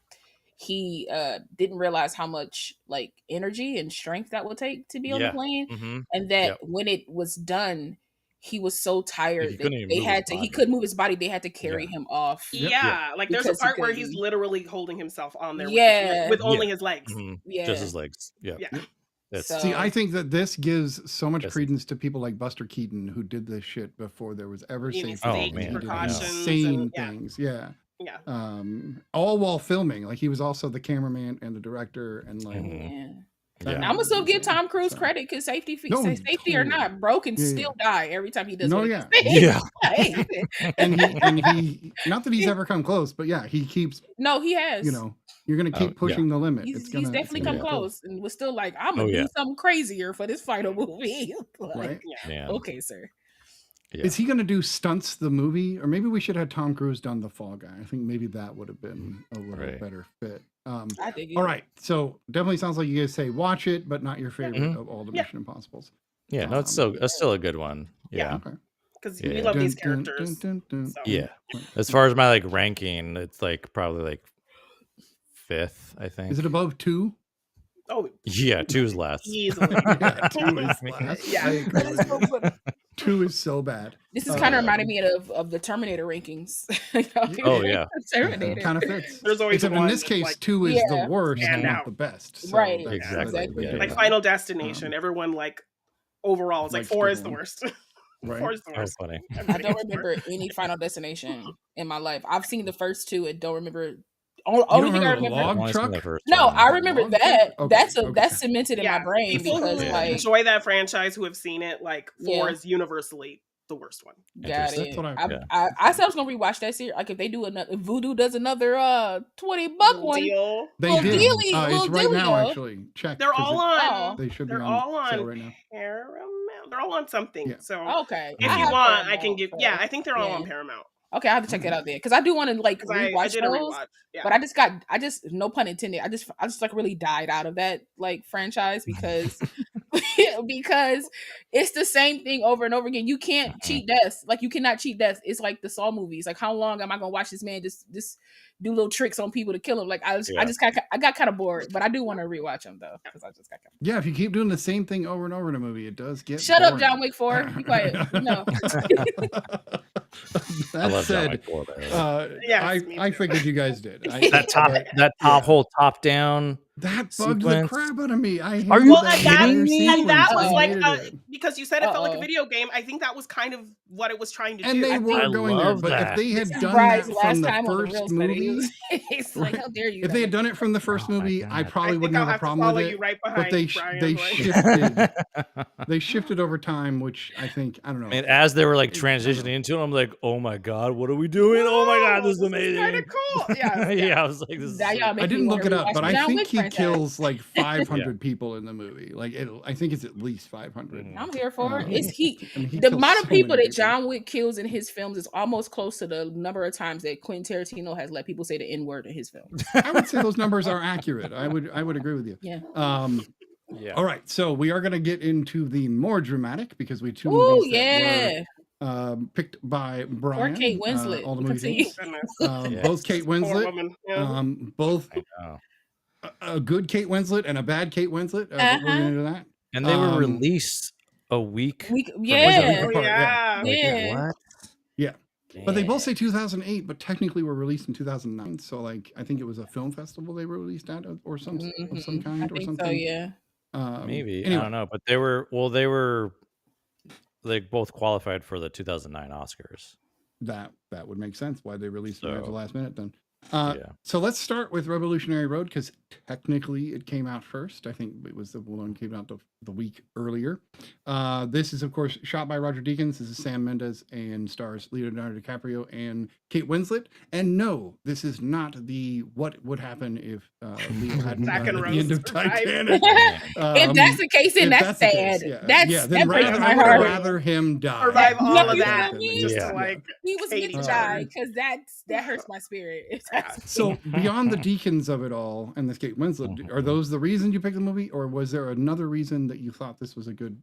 he didn't realize how much like energy and strength that would take to be on the Yeah. plane, Mm-hmm. and that Yep. when it was done, he was so Like, tired he that couldn't even they move his had to. He body. couldn't move his body. They had to carry Yeah. him off. Yep. Yeah, like there's a Because he part where he's couldn't. literally holding himself on there Yeah. with only Yeah. his legs. Mm-hmm. Yeah. Just his legs. Yep. Yeah. It's So See, I think that this gives so much Yes. credence to people like Buster Keaton who did this shit before there was ever Needing safety. Oh, and man, he did precautions insane and yeah. things. Yeah. Yeah. All while filming. Like he was also the cameraman and the director and like Mhm. yeah. that Yeah. I'm gonna was still give insane. Tom Cruise So- credit because safety No, safety or totally. not, bro can Yeah, still die every time he does. No, what he yeah. does. Yeah. and he not that he's ever come close, but yeah, he keeps, No, he has. you know, you're gonna Oh, keep yeah. pushing the limit. He's It's gonna definitely it's come gonna be cool, close and was still like, I'm Oh, gonna yeah. do something crazier for this final movie. Like, right? Yeah. Man. okay, sir. Yeah. Is he gonna do Stunts the movie, or maybe we should have Tom Cruise done the Fall Guy? I think maybe that would have been a little Right. better fit. I dig it. All right, so definitely sounds like you guys say watch it, but not your favorite Mhm. of all the Yeah. Mission Impossibles. Yeah. No, it's still a good one. Yeah. Okay. Because Yeah. we love these Dun, dun, characters. dun, dun, so. Yeah. Right. As far as my like ranking, it's like probably like 5th, I think. Is it above 2? Oh, Yeah, 2's last. easily. Yeah, 2 is last. Yeah. I agree That is with so you. funny. 2 is so bad. This is kind of reminding me of the Terminator rankings. Oh, yeah. Terminator. Kind of fits. There's always Except in one this that's, case, like, 2 is Yeah. the worst, Stand not out. the best. So Right. that's- Exactly. Exactly. Yeah, Like yeah. Final Destination, everyone like overall is like Likes 4 the is the one. worst. Right. 4 is the Oh, worst. funny. I Everybody don't hates 4. remember any Final Destination in my life. I've seen the first 2 and don't remember. You Only don't thing I remember the remember. I've log only seen the truck? first No, one. I remember Log that. truck? Okay, That's cemented in my brain People because who like enjoy that franchise who have seen it, like 4 Yeah. is universally the worst one. got Interesting. That's it. what Yeah. I said I was gonna rewatch that series. Like if they do another, if Voodoo does another $20 one. Deal. They Little did. dealy, It's little right now, dealio. actually. Check. They're 'cause all on. They should be They're on all sale on right now. Paramount. They're all on something. Yeah. So Okay. if I you have want, I can Paramount, give. so- Yeah, I think they're all on Yeah. Paramount. Okay, I have to check it out there because I do want to like Because I rewatch did a those. rewatch. Yeah. But I just no pun intended. I just like really died out of that like franchise because because it's the same thing over and over again. You can't cheat death. Like you cannot cheat death. It's like the Saw movies. Like how long am I gonna watch this man just do little tricks on people to kill him? Like I got kind of bored, but I do want to rewatch them though because I just got kind Yeah, if you keep doing the same thing over and over in a movie, it does get Shut up, boring. John Wick 4. Be quiet. No. I That love John said, Wick 4, by the way. Yes, me I too. figured you guys did. That whole top down. That bugged the sequence. crap out of me. I hated Are you Well, that kidding entire me? and that sequence. was I like hated it. because you said it felt like a Uh-oh. video game. I think that was kind of what it was trying to And do. they I were I going there, love but if that. they had This is done Bride's that last from the time on the first real study. movie, It's like, how dare you? if they had done it from the first Oh my movie, I God. probably think wouldn't I'll have a have to problem follow with you it. right But behind they Brian. shifted. They shifted over time, which I think I don't know. And as they were like transitioning into it, I'm like, oh my God, what are we doing? Oh my God, this is Kind amazing. of cool. Yeah. Yeah, I was like, this is Now so- y'all I make me didn't wanna look it up, rewatch but the I John think Wick he franchise. kills like 500 people in the movie. Like I think it's at least 500. Mhm. I'm here for it. Um, It's he. I mean, he The kills amount of so people many that John Wick kills in his films is almost close to the number of times that Quentin Tarantino has let people say the N word in his films. I would say those numbers are accurate. I would agree with you. Yeah. Yeah. All right, so we are going to get into the more dramatic because we have 2 Oh movies that yeah. were picked by Brian. Kate Winslet. all the movie Continue. things. Goodness. Yes. Both Kate Poor Winslet. woman. Yeah. Both I know. a good Kate Winslet and a bad Kate Winslet. We're going to get into that. And they were Um, released a week. Yeah. apart, yeah. Like, Yeah. what? Yeah. But they both Damn. say 2008, but technically were released in 2009. So like I think it was a film festival they were released at or some of some kind I or think something. so. Yeah. Maybe. Anyway. I don't know. But they both qualified for the 2009 Oscars. That would make sense why they released it right at the So, last minute then. Yeah. So let's start with Revolutionary Road because technically it came out first. I think it was the one that came out the week earlier. This is of course shot by Roger Deakins. This is Sam Mendes and stars Leonardo DiCaprio and Kate Winslet. And no, this is not the what would happen if Leo hadn't Zack died and at the end Rose of survived. Titanic. If that's the case, then if that's the sad. case, That's then that breaks I my would heart. rather him die. Survive all No, of you that. feel me? Just Yeah. to like He was meant hate to each die other. because that hurts my spirit. If that's the So case. beyond the Deakins of it all and this Kate Winslet, are those the reason you picked the movie, or was there another reason that you thought this was a good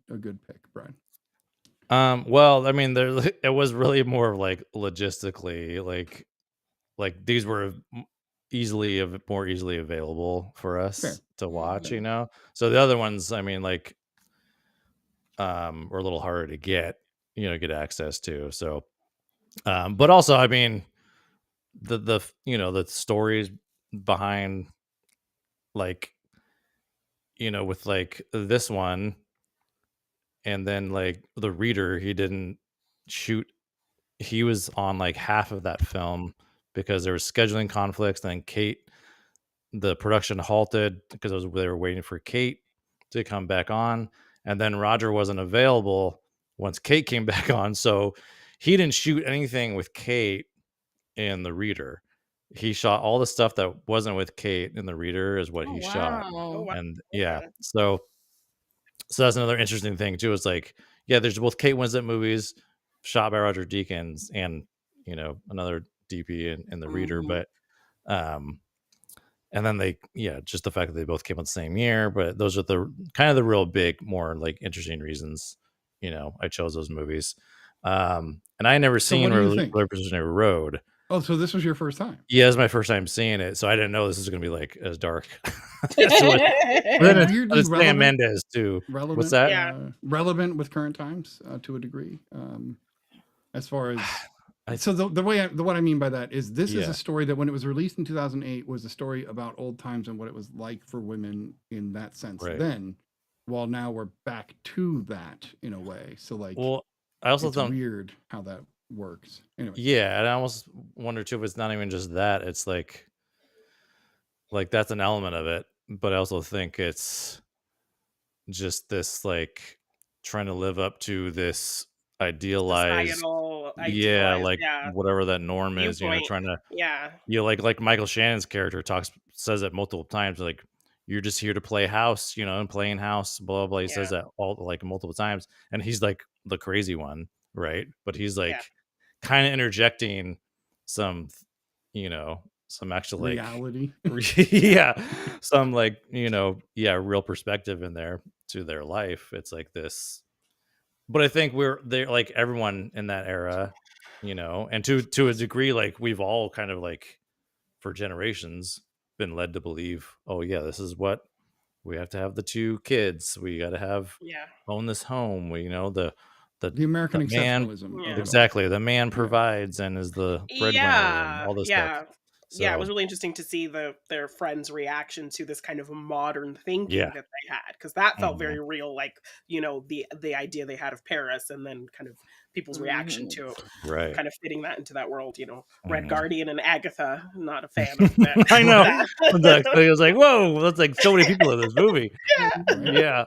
pick, Brian? Well, I mean, it was really more like logistically, like these were more easily available for us Fair. to watch, Fair. you know. So the other ones, I mean, like, were a little harder to get, you know, get access to. So, but also, I mean, the you know, the stories behind, like, you know, with like this one, and then like the reader, he didn't shoot. He was on like half of that film because there was scheduling conflicts. And then the production halted because they were waiting for Kate to come back on, and then Roger wasn't available once Kate came back on, so he didn't shoot anything with Kate in the reader. He shot all the stuff that wasn't with Kate in the reader is what Oh, he shot. Oh wow. wow. And yeah, Okay. so that's another interesting thing too. It's like, yeah, there's both Kate Winslet movies shot by Roger Deakins and, you know, another DP in the reader, Mhm. but um and then just the fact that they both came out the same year. But those are the kind of the real big, more like interesting reasons, you know, I chose those movies. And I had never So what seen do you think? Revolutionary Road. Oh, so this was your first time? Yeah, it's my first time seeing it, so I didn't know this was going to be like as dark as what. But then And it's, weirdly Sam relevant. Mendes too. What's that? Yeah. Relevant with current times to a degree. As far as I- so what I mean by that is this is Yeah. a story that when it was released in 2008 was a story about old times and what it was like for women in that sense. Right. Then, while now we're back to that in a way. So like, Well, I also it's don't. weird how that works. Anyway, Yeah, and I almost wonder too if it's not even just that. It's like that's an element of it, but I also think it's just this like trying to live up to this idealized, Societal, yeah, idealized, like yeah, whatever that norm is, you know, viewpoint. trying to, Yeah. you know, like Michael Shannon's character says it multiple times, like, you're just here to play house, you know, and playing house, blah blah. He Yeah. says that all like multiple times, and he's like the crazy one, right? But he's Yeah. like kind of interjecting some, you know, some actual like reality. yeah, some like, you know, yeah, real perspective in there to their life. It's like this, but I think they're like everyone in that era, you know, and to a degree, like we've all kind of like for generations been led to believe, oh yeah, this is what we have to have, the two kids, we got to have Yeah. own this home, we, you know, the The American man, exceptionalism Yeah. of it all. exactly, the man Yeah. provides and is the breadwinner and Yeah. all this stuff. Yeah. Yeah, it So was really interesting to see their friends' reaction to this kind of modern thinking yeah. that they had, because that felt Mhm. very real, like, you know, the idea they had of Paris, and then kind of people's reaction to Right. kind of fitting that into that world. You know, Red Mhm. Guardian and Agatha, not a fan of that. I know. that. It was like, whoa, that's like so many people in this movie. Right? Yeah.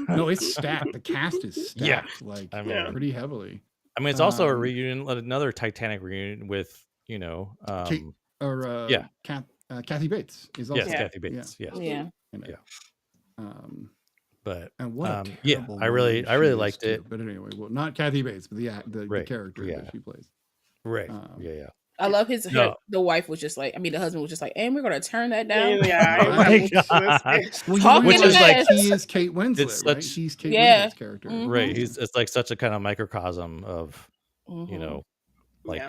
No, it's stacked. The cast is stacked Yeah. like I Yeah. mean, pretty heavily. it's also a reunion, another Titanic reunion with, you know, Kate, or yeah. Kathy Bates is also Yes, Yeah. Kathy Bates. Yes. Yeah. in it. Yeah. But And what a yeah, terrible I really woman she is, liked too. it. But anyway, well, not Kathy Bates, but the Right. character Yeah. that she plays. Right. Um, Yeah. I love his. No. The wife was just like, I mean, the husband was just like, and we're gonna turn that down. Yeah. Oh my Well, Well, Talking you know, is like- he is Kate Winslet, It's right? such- He's Kate Yeah. Winslet's character. Mhm. Right. It's like such a kind of microcosm of, you know, like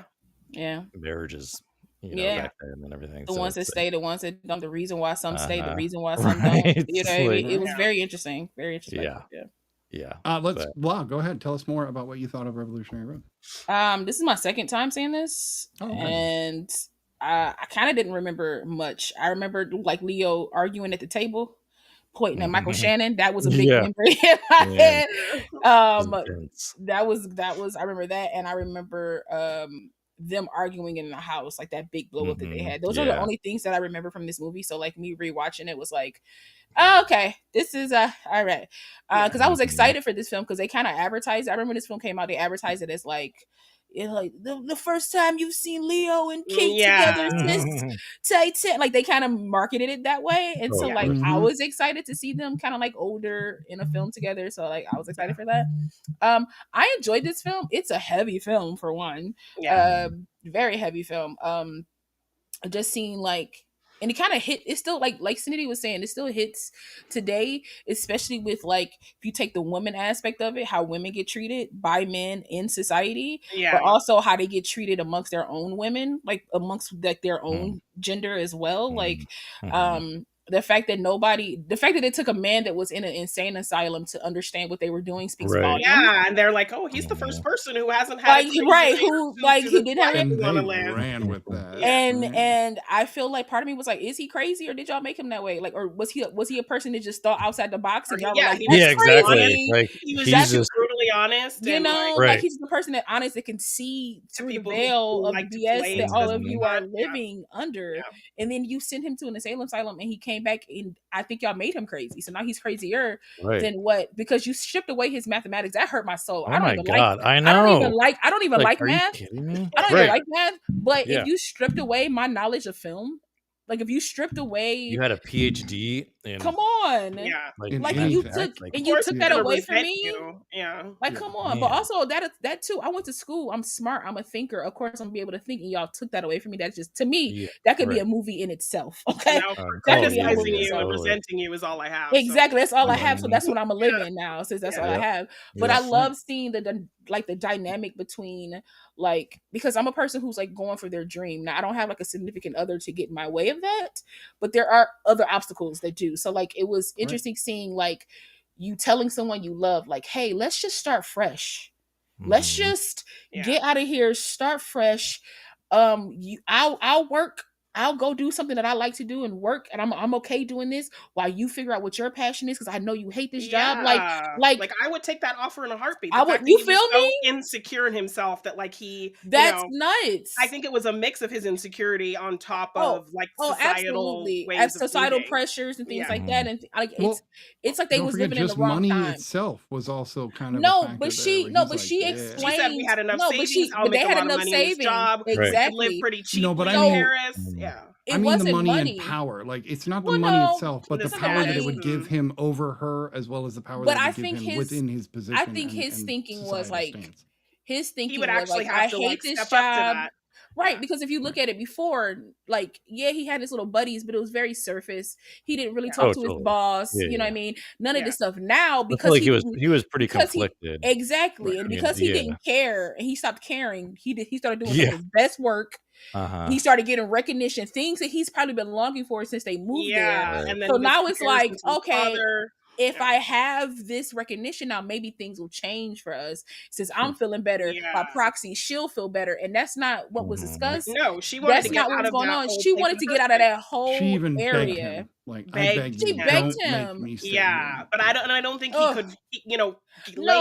Yeah. marriages, you know, Yeah. back then and everything. The So ones that it's stay, the ones that don't, the reason why some stay, the Uh-huh. reason why some Right. don't. You know what I mean? Like- It was Yeah. very interesting. Very interesting. Yeah. Yeah. Let's go ahead. Tell us more about what you thought of Revolutionary Road. This is my second time seeing this, Oh, okay. and I kind of didn't remember much. I remember like Leo arguing at the table, pointing at Michael Shannon. That was a big Yeah. memory in my Yeah. head. Intense. That was I remember that, and I remember them arguing in the house, like that big blow up that they Mhm. had. Those are the Yeah. only things that I remember from this movie. So like me rewatching it was like, oh, okay, this is all right. Because I was Mhm. excited for this film because they kind of advertised. I remember when this film came out, they advertised it as like, you know, like the first time you've seen Leo and Kate together since Titan. Like they kind of marketed it that way, and Oh, so yeah. like I Mhm. was excited to see them kind of like older in a film together. So like I was excited for that. I enjoyed this film. It's a heavy film for one. Yeah. Very heavy film. Just seeing like and it kind of hit. It's still like Cindy was saying, it still hits today, especially with like if you take the women aspect of it, how women get treated by men in society, Yeah. but also how they get treated amongst their own women, like amongst like their own gender as well. Like, the fact that it took a man that was in an insane asylum to understand what they were doing speaks volumes. Yeah, and they're like, oh, he's the first person who hasn't had like a crazy right life who to like do he this didn't have life And we they wanna live. ran with that. and I feel like part of me was like, is he crazy or did y'all make him that way? Like, or was he a person that just thought outside the box and y'all were like, he that's was exactly. crazy. Like he was he's just brutally honest, You and know, Right. like he's the person that honest that can see through the people veil who of like the to BS play that all of system you a are lot. living under. And then you send him to an asylum and he came back and I think y'all made him crazy. So now he's crazier than what, because you stripped away his mathematics. That hurt my soul. Oh I don't my even God, like I know. I don't even like Are you math. kidding me? I don't even Right. like math. But Yeah. if you stripped away my knowledge of film, like if you stripped away, You had a PhD in come on, Yeah. like, In like math and you facts, took like, and Of you course took he's that gonna away from resent me. you. Yeah. Like, Yeah. come on. But also that too. I went to school. I'm smart. I'm a thinker. Of course, I'm gonna be able to think. And y'all took that away from me. That's just, to me, that could be a movie in itself. Okay, Now that could be a movie criticizing in you itself. and resenting you is all I have. Exactly. That's all I Yeah. have. So that's what I'm gonna live in now, since that's all I have. But I love seeing the dynamic between, like, because I'm a person who's like going for their dream. Now I don't have like a significant other to get in my way of that, but there are other obstacles that do. So like it was interesting seeing like you telling someone you love, like, hey, let's just start fresh. Let's just get out of here, start fresh. I'll work. I'll go do something that I like to do and work, and I'm okay doing this while you figure out what your passion is, because I know you hate this job. Like I would take that offer in a heartbeat. I would. You feel so me? insecure in himself that like he, that's nuts. I think it was a mix of his insecurity on top of like societal absolutely, ways as of societal thinking. pressures and things like that, and like Well, it's like they don't was forget, living in the just wrong money time. itself was also kind of a No, factor but there, she where no, he's but like, she yeah. explained. She said we had enough No, savings. but I'll make they a had lot of enough money in this savings. job. Exactly. You can live pretty cheaply No, but I in mean, Paris. Yeah. It I mean the wasn't money money. and power. Like, it's not the Well, money no, itself, but the it's power that it money. would give him over her, as well as the power But that it I would give think him his within his position. I think his and thinking was societal like stance. his thinking He would was actually like, have I to hate like this step up to job. that. Right, because if you look at it before, like, yeah, he had his little buddies, but it was very surface. He didn't really talk to his boss. You know what I mean? None of this stuff. Now, I because feel like he was pretty conflicted. exactly, and because he didn't care and he stopped caring, he started doing some of his best work. He started getting recognition, things that he's probably been longing for since they moved there. And then so now it's like, okay, father, if I have this recognition now, maybe things will change for us. Since I'm feeling better by proxy, she'll feel better, and that's not what was discussed. No, she wanted to get out of that. She wanted to get out of that whole She even begged area. him, like, I beg you, begged don't him. make me stay Yeah, here. but I don't think he could, No,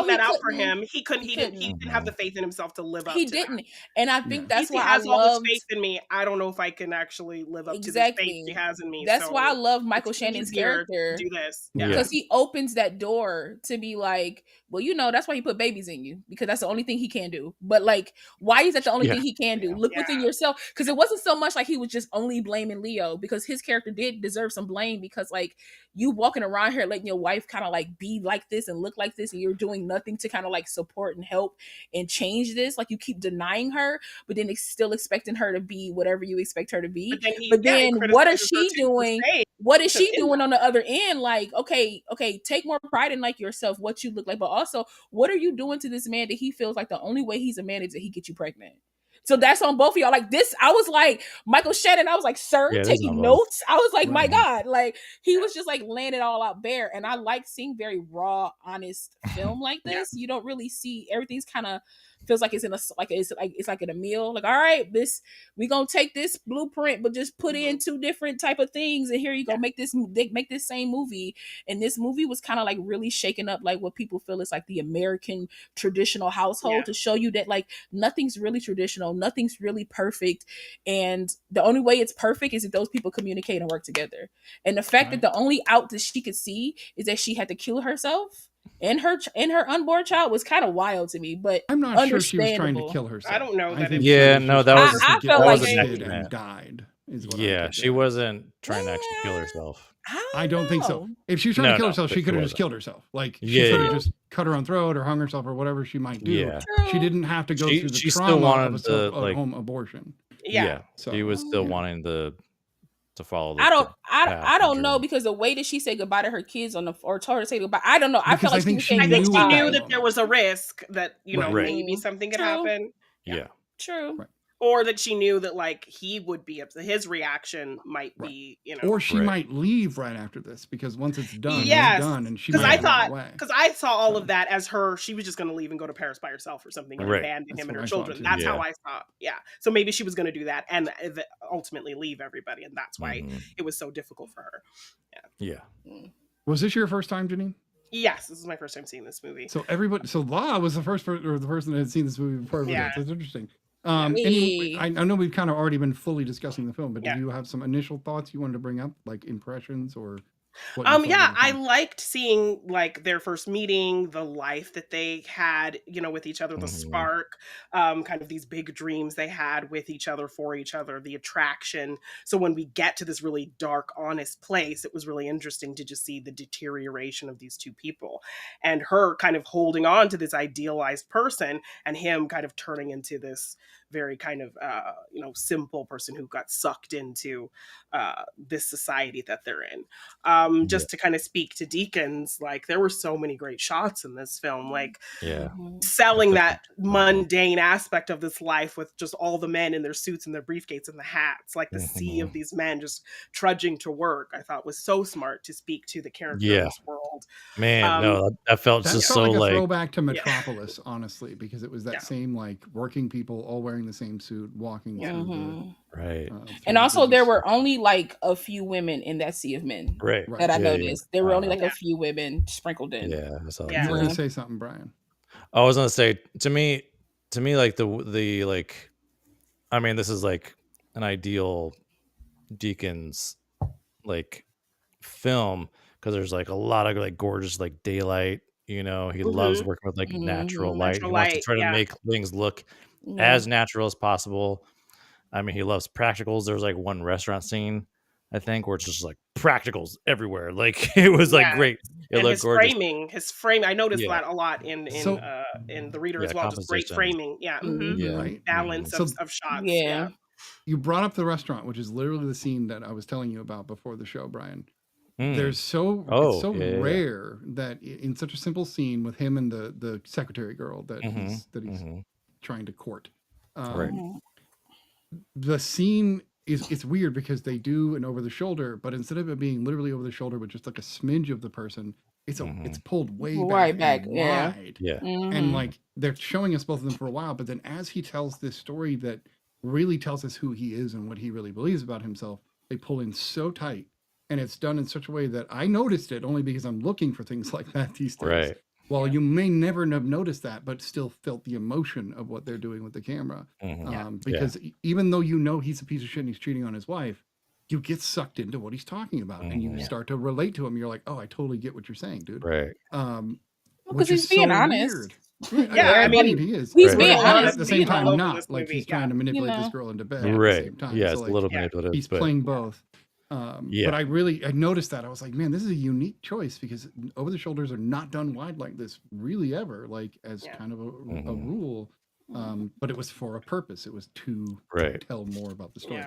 lay that out for couldn't. him. He didn't have the faith in himself to live up. He to didn't, that. and I think that's he why has I all loved. this faith in me. I don't know if I can actually live up to the faith he has in me. That's so why I love Michael it's Shannon's easier character. to do this Because he opens that door to be like, well, that's why he put babies in you, because that's the only thing he can do. But like, why is that the only thing he can do? Look within yourself, because it wasn't so much like he was just only blaming Leo, because his character did deserve some blame, because like, you walking around here letting your wife kind of like be like this and look like this, and you're doing nothing to kind of like support and help and change this. Like, you keep denying her, but then still expecting her to be whatever you expect her to be. But then what is she doing? What is she doing on the other end? Like, okay, take more pride in like yourself, what you look like, but also, what are you doing to this man that he feels like the only way he's a man is that he gets you pregnant? So that's on both of y'all. Like this, I was like, Michael Shannon, I was like, sir, taking notes. I was like, my God, like he was just like laying it all out bare. And I like seeing very raw, honest film like this. You don't really see, everything's kind of feels like it's in a it's like in a meal. Like, all right, we gonna take this blueprint, but just put in two different type of things, and here you go, make this same movie. And this movie was kind of like really shaking up like what people feel is like the American traditional household, to show you that like nothing's really traditional, nothing's really perfect, and the only way it's perfect is if those people communicate and work together. And the fact that the only out that she could see is that she had to kill herself and her unborn child was kind of wild to me, but I'm not sure she was trying to kill herself. I don't know that. I felt like she did and died. She wasn't trying to actually kill herself. I don't think so. If she was trying to kill herself, she could have just killed herself. Like, she could have just cut her own throat or hung herself or whatever she might do. Yeah. She didn't have to go through the trauma of a home abortion. She was still wanting to to follow the I don't, path I and don't know dream. because the way that she said goodbye to her kids or told her to say goodbye, I don't know. I Because felt I like she think was she saying I think knew she at that knew goodbye. that there moment. was a risk that, Right. maybe something could True. happen. Yeah. True. Right. Or that she knew that like he would be upset. His reaction might Right. be, Or she Right. might leave right after this because once it's done, it's yes, done, and she because might I have run thought, away. because I saw all So- of that as her. She was just going to leave and go to Paris by herself or something and Right. abandon That's him and what her I thought, children. too. That's how Yeah. I saw. Yeah. So maybe she was going to do that and ultimately leave everybody, and that's why Mhm. it was so difficult for her. Yeah. Was this your first time, Janine? Yes, this is my first time seeing this movie. So La was the first or the person that had seen this movie before everybody Yeah. else. That's interesting. Hey. I know we've kind of already been fully discussing the film, but Yeah. did you have some initial thoughts you wanted to bring up, like impressions or what you thought Yeah, of the I film? liked seeing like their first meeting, the life that they had, with each other, the Mhm. spark, kind of these big dreams they had with each other, for each other, the attraction. So when we get to this really dark, honest place, it was really interesting to just see the deterioration of these two people and her kind of holding on to this idealized person and him kind of turning into this very kind of simple person who got sucked into this society that they're in. Just to kind of speak to Deakins, like there were so many great shots in this film, like Yeah. selling that mundane aspect of this life with just all the men in their suits and their briefcases and the hats, like the sea of these men just trudging to work. I thought was so smart to speak to the character of this world. Man, no, that felt That just felt so like a like throwback to Metropolis, honestly, because it was that Yeah. same like working people all wearing the same suit, walking through right. the. And also, there were only only like a few women in that sea of men Right. that I Yeah, noticed. There were only like Yeah. a few women sprinkled in. Yeah. I saw Yeah. You were that. going to say something, Brian. I was gonna say to me, like the like, I mean, this is like an ideal Deakins like film because there's like a lot of like gorgeous like daylight. He loves working with like natural light. He Natural wants to light, try to yeah. make things look Yeah. as natural as possible. I mean, he loves practicals. There's like one restaurant scene, I think, where it's just like practicals everywhere. Like it was like Yeah. great. It And looked his gorgeous. frame, I noticed Yeah. that a lot in the reader as well. Just great composition. framing. Yeah. Yeah. Right. Balance So- of shots. Yeah. You brought up the restaurant, which is literally the scene that I was telling you about before the show, Brian. Mm. There's it's so yeah. rare that in such a simple scene with him and the secretary girl that he's trying to court. Right. The scene it's weird because they do an over the shoulder, but instead of it being literally over the shoulder with just like a smidge of the person, it's pulled way Right back, back, and yeah. wide. Yeah. And like they're showing us both of them for a while, but then as he tells this story that really tells us who he is and what he really believes about himself, they pull in so tight, and it's done in such a way that I noticed it only because I'm looking for things like that these days. Right. Well, you may never have noticed that, but still felt the emotion of what they're doing with the camera. Because even though he's a piece of shit and he's cheating on his wife, you get sucked into what he's talking about, and you start to relate to him. You're like, oh, I totally get what you're saying, dude. Right. Because he's being honest. Weird. Yeah, I mean, he is. he's But being honest, at the same you time, know. not like he's trying to manipulate this girl into bed at the Right. same time. Yeah, So, it's like, a little manipulative. he's but playing both. But I noticed that. I was like, man, this is a unique choice because over the shoulders are not done wide like this really ever, like as kind of a rule. But it was for a purpose. It was to tell more about the story.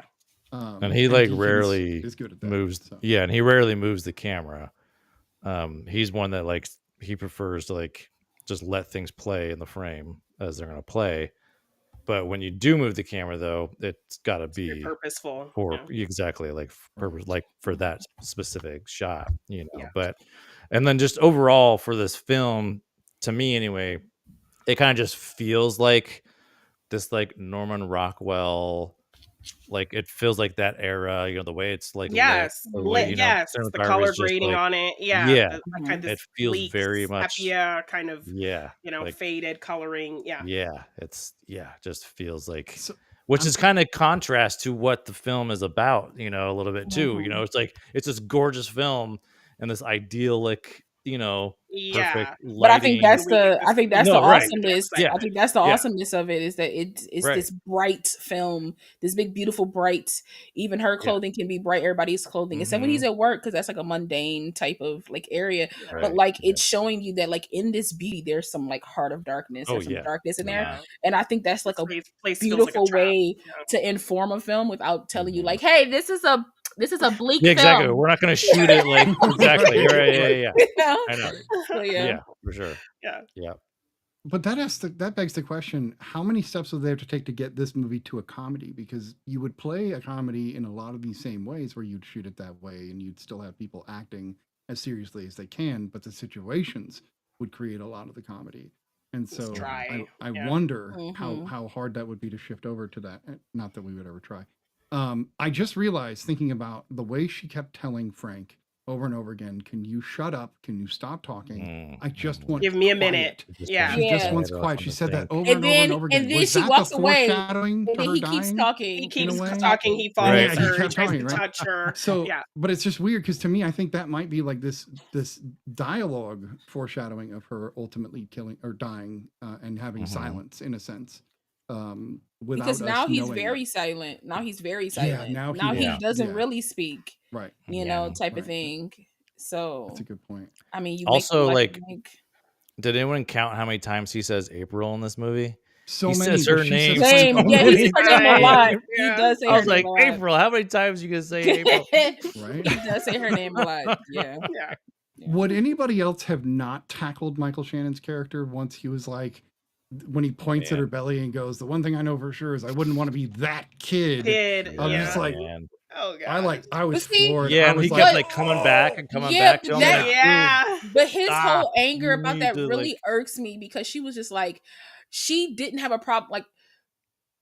And he like Deakins rarely is good at that, moves. so. Yeah, and he rarely moves the camera. He's one that like he prefers to like just let things play in the frame as they're going to play. But when you do move the camera, though, it's got to be Very purposeful. for exactly like purpose, like for that specific shot, Yeah. But and then just overall for this film, to me anyway, it kind of just feels like this like Norman Rockwell. Like it feels like that era, the way it's like Yes, lit, the way, yes, the cinematography color is just, grading like, on it. Yeah, yeah, kind of it this feels bleak, very much sepia kind of, like, faded coloring. Yeah, it's just feels like, So, which is kind of contrast to what the film is about, a little bit too. It's like it's this gorgeous film and this idyllic, perfect lighting. But I think that's the awesomeness. Yeah. I think that's the awesomeness of it is that it's this bright film, this big beautiful bright. Even her clothing can be bright. Everybody's clothing, except when he's at work, because that's like a mundane type of like area. But like it's showing you that like in this beauty, there's some like heart of darkness. There's some darkness in there, and I think that's like a beautiful way to inform a film without telling you like, hey, this is a This is a bleak Yeah, exactly. film. We're not going to shoot it like exactly. You're right. Yeah. You know? I know. So, Yeah, for sure. Yeah. Yeah. But that begs the question: how many steps would they have to take to get this movie to a comedy? Because you would play a comedy in a lot of these same ways, where you'd shoot it that way, and you'd still have people acting as seriously as they can, but the situations would create a lot of the comedy. And It's so dry. I Yeah. wonder Mhm. how hard that would be to shift over to that. Not that we would ever try. I just realized, thinking about the way she kept telling Frank over and over again, "Can you shut up? Can you stop talking? I just want Give me a quiet." minute. Just Yeah. She just Yeah. wants quiet quiet. on She the said that thing. over and over and over again. And then Was she that walks the away, foreshadowing and to then her he keeps dying? talking. He in keeps a way. talking. He follows Right. Yeah, he her. He kept tries talking, to right? touch her. So, Yeah. but it's just weird because to me, I think that might be like this dialogue foreshadowing of her ultimately killing or dying and having silence in a sense, without Because us now he's knowing. very silent. Now he's very Yeah, silent. now Now he he is. doesn't Yeah. really speak, Right. you Yeah. know, type Right. of thing. So That's a good point. I mean, you Also, make like, did anyone count how many times he says April in this movie? So He many, says but her she says name Frank same. a Yeah, he lot. says her name a Right. lot. He Yeah. does say I her was name like, a lot. April, how many times you can say April? Right. He does say her name a lot. Yeah. Yeah. Would anybody else have not tackled Michael Shannon's character once he was like, when he points at her belly and goes, "The one thing I know for sure is I wouldn't want to be that kid." Kid. I was Yeah. just like, Man. Oh god. I was But see- floored. Yeah, I and was he like, kept like coming back and coming Yeah, back but to him. that- Like, Yeah. But his Stop. whole anger You about need that to, really like- irks me because she was just like, she didn't have a problem. Like,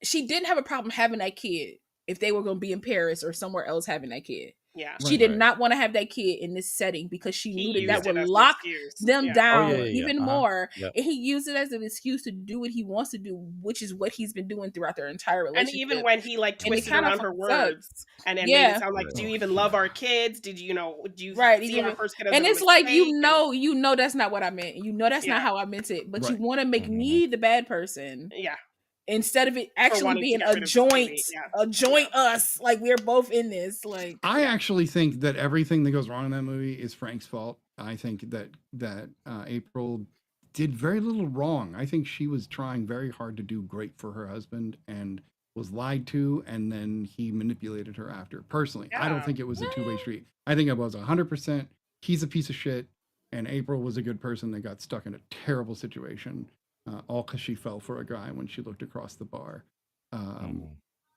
she didn't have a problem having that kid if they were going to be in Paris or somewhere else having that kid. Yeah. She Right. did Right. not want to have that kid in this setting because she He knew that used that would it as an lock excuse. them Yeah. down yeah, even uh-huh. more. Yep. And he used it as an excuse to do what he wants to do, which is what he's been doing throughout their entire And relationship. even when he like And it twisted kinda around her fucking words sucks. and made Yeah. it sound like, do you Oh, even yeah. love our kids? Do you Right, see even- our first kid as and a it's like, mistake? you know that's not what I meant. You know that's Yeah. not how I meant it. But you Right. want to make me the bad person Yeah. instead of it actually wanting to being get a rid of this joint, baby. Yeah. a joint us. Like we're both in this. Like I actually think that everything that goes wrong in that movie is Frank's fault. I think that April did very little wrong. I think she was trying very hard to do great for her husband and was lied to, and then he manipulated her after. Personally, I don't Yeah. think it was a two-way street. I think it was 100%. He's a piece of shit, and April was a good person that got stuck in a terrible situation, all because she fell for a guy when she looked across the bar.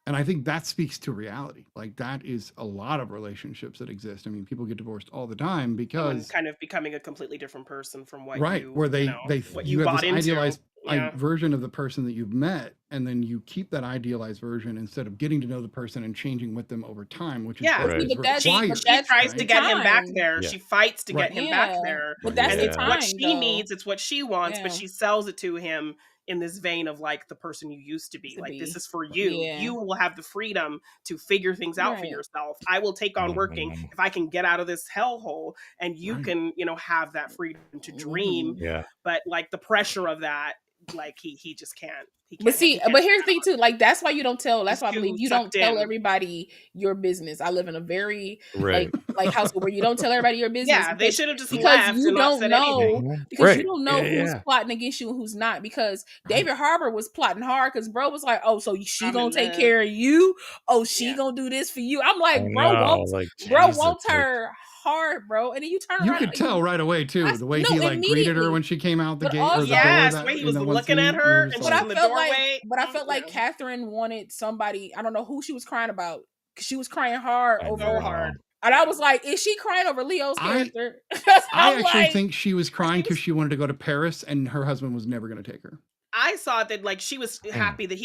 And I think that speaks to reality. Like that is a lot of relationships that exist. I mean, people get divorced all the time Someone because kind of becoming a completely different person from what right, you where they what you you have bought this into. idealized Yeah. version of the person that you've met, and then you keep that idealized version instead of getting to know the person and changing with them over time, which is Yeah. what Right. is But that's- required. but She that's tries right? to get him back time. there. Yeah. She fights to Right. get him back Yeah. there. But that's And the it's time. what she though. needs, it's what she wants, but Yeah. she sells it to him in this vein of like the person you used to be. To Like be. this is for you. Yeah. You will have the freedom to figure things out for Right. yourself. I will take on working Mhm. if I can get out of this hellhole, and you Right. can, have that freedom to dream. Yeah. But like the pressure of that, like he just can't. He can't. But see, he can't but do here's that the thing too. Like that's why you don't tell. That's He's why I too believe you don't sucked tell in. everybody your business. I live in a very Right. like household where you don't tell everybody your business. Yeah, they should have just because left you and not don't said know anything. because Right. you don't know Yeah, who's yeah. plotting against you and who's not. Because Right. David Harbour was plotting hard because bro was like, "Oh, so she I'm gonna in take love. care of you? Oh, she Yeah. gonna do this for you?" I'm I like, bro know, wants like, bro Jesus, wants like- her hard, bro. And then you turn You around. could tell right away too, I- the way no, he like greeted immediately. her when she came out the But gate also- or the Yes, door. the way he in was that one looking scene, at you her were and just she's But like, I in the felt doorway. like Catherine wanted somebody. I don't know who she was crying about. 'Cause she was crying hard I over know. hard. And I was like, is she crying over Leo's I- character? I I'm actually like, think she was crying because was- she wanted to go to Paris and her husband was never going to take her. I saw that like she was happy that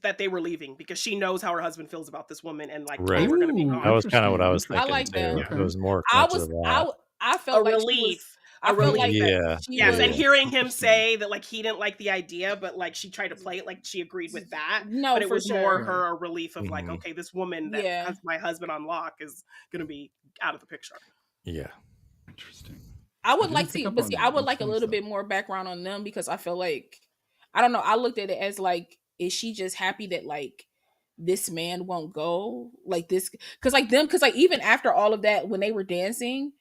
that they were leaving because she knows how her husband feels about this woman and like Right. they were going to be Ooh, gone. That was kind of what I was Interesting. thinking I like that. too. Okay. It was more I much was of that. I A felt like she was, relief. I A felt relief. like Yeah. she Yes, was, and hearing him Interesting. say that like he didn't like the idea, but like she tried to play it like she agreed with that. no, But it for was sure. more her a relief of like, Mhm. okay, this woman that Yeah. has my husband on lock is going to be out of the picture. Yeah. Interesting. I would didn't like pick to, up but on see, that. I would That's like a nice, little though. bit more background on them because I feel like I don't know. I looked at it as like, is she just happy that like this man won't go like this? Because like even after all of that, when they were dancing,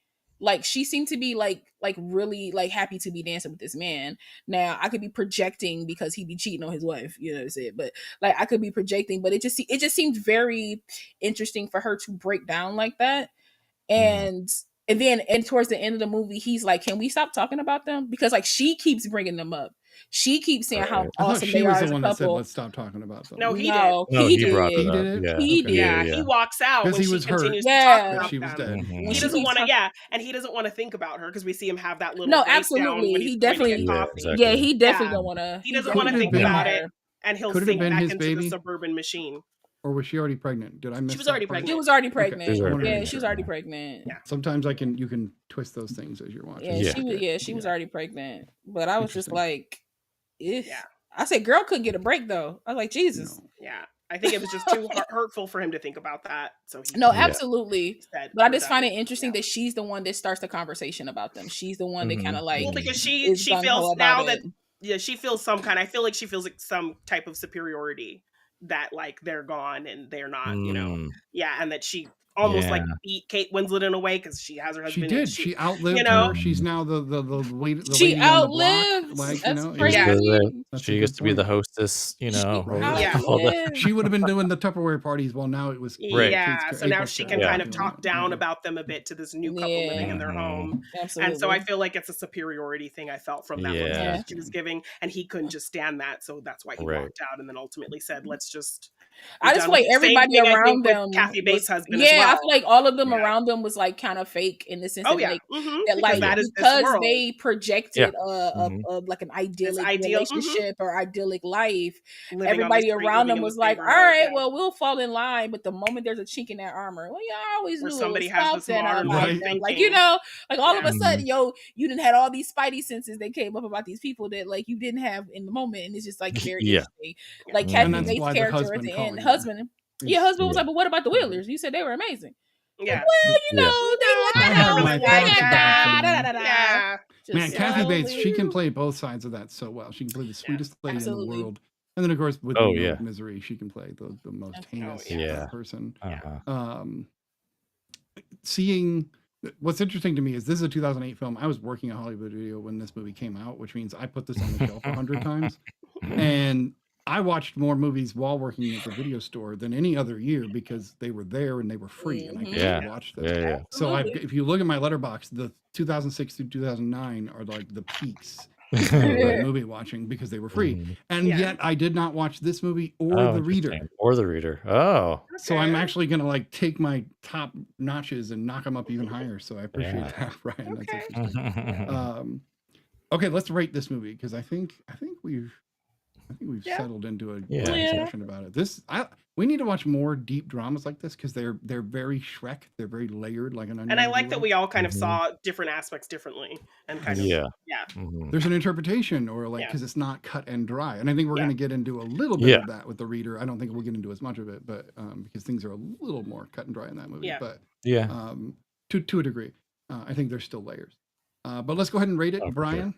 like she seemed to be like really like happy to be dancing with this man. Now I could be projecting because he be cheating on his wife, you know what I'm saying? But like I could be projecting, but it just seemed very interesting for her to break down like that. And then towards the end of the movie, he's like, "Can we stop talking about them?" Because like she keeps bringing them up. She keeps saying how I thought awesome she they was are the as a one that said, couple. "Let's stop talking about them." No, he did. No, No, he he brought did. it up. did it? Yeah. He Okay. did. Yeah, he walks out 'Cause when he she was hurt. continues to Yeah. talk That about she was them. dead. Mhm. When He she doesn't keeps want to, talking- and he doesn't want to think about her because we see him have that little No, breakdown absolutely. when He he's going to definitely, get Yeah, coffee. exactly. yeah, he definitely Yeah. don't want to. He doesn't want to Could it think have been- about it, and he'll Could it have sink been back his into baby? the suburban machine. Or was she already pregnant? Did I miss? She was that already part? She pregnant. was already Okay. pregnant. She was already Yeah, pregnant. she was already pregnant. Yeah. Sometimes you can twist those things as you're watching. Yeah, Yeah. she was already pregnant. But I was just Interesting. like, if Yeah. I said, girl couldn't get a break though. I was like, Jesus. No. Yeah, I think it was just too hurtful for him to think about that. So he No, Yeah. absolutely. said, But I "We're just find it done." interesting Yeah. that she's the one that starts the conversation about them. She's the one that Mhm. kind of like Well, because she is gung-ho feels about now it. that she feels some kind. I feel like she feels like some type of superiority that like they're gone and they're not. Yeah, and that she almost like beat Kate Winslet in a way because she has her She husband. did. And she outlived you know, her. She's now the She lady on the block. outlived. Like, That's yeah. crazy. That's She a gets good to be the point. hostess, Right. Yeah. all the- outlived. She would have been doing the Tupperware parties. Well, now it was Right. Yeah, so now she can kind of doing talk it. down Yeah. about them a bit to this new couple living in their home. Absolutely. And so I feel like it's a superiority thing I felt from that Yeah. one she was giving, and he couldn't just stand that, so that's why he Right. walked out and then ultimately said, "Let's just." I just feel like everybody around them. Kathy Bates' husband. Yeah, as well. I feel like all of them Yeah. around them was like kind of fake in the sense Oh that yeah, like because like that is this because world. they projected Mhm. like an idyllic ideal- relationship or idyllic life. Living on Everybody the street, around living them in was the like, all neighborhood, right, yeah. well, we'll fall in line. But the moment there's a chink in that armor, well, yeah, I always Or knew somebody it was has this something modern about way of them. Like, thinking. like all of a Yeah. sudden, you didn't have all these spidey senses that came up about these people that like you didn't have in the moment, and it's just like very Yeah. interesting. Like And Kathy that's Bates' why the character at husband the called end, you. husband was like, but what about the Mhm. Wheelers? You said they were amazing. Yeah. Well, Yeah. they I have my like thoughts that. about them. Yeah. Man, Just Kathy Bates, slowly- she can play both sides of that so well. She can play the sweetest lady Absolutely. in the world. And then, of course, with Oh, the yeah. Misery, she can play the most Absolutely. heinous Yeah. person. Uh-huh. Seeing what's interesting to me is this is a 2008 film. I was working at Hollywood Video when this movie came out, which means I put this on the shelf 100 times. And I watched more movies while working at the video store than any other year because they were there and they were free and I could Yeah. watch them. Yeah. So Absolutely. if you look at my letterbox, the 2006 through 2009 are like the peaks Right. movie watching because they were free. Mhm. And Yeah. yet I did not watch this movie or Oh, The Reader. interesting. Or the reader. Oh. So I'm Okay. actually going to like take my top notches and knock them up even higher. So I appreciate Yeah. that, Brian. That's Okay. interesting. Okay, let's rate this movie because I think we've Yeah. settled into a Yeah. discussion about it. We need to watch more deep dramas like this because they're very Shrek. They're very layered, like an onion. And I if like you that will. we all kind of Mhm. saw different aspects differently and kind of Yeah. yeah. Mhm. There's an interpretation or like Yeah. because it's not cut and dry, and I think we're Yeah. going to get into a little bit Yeah. of that with The Reader. I don't think we'll get into as much of it, but because things are a little more cut and dry in that movie. Yeah. But Yeah. to a degree, I think there's still layers. But let's go ahead and rate it, Oh, for Brian.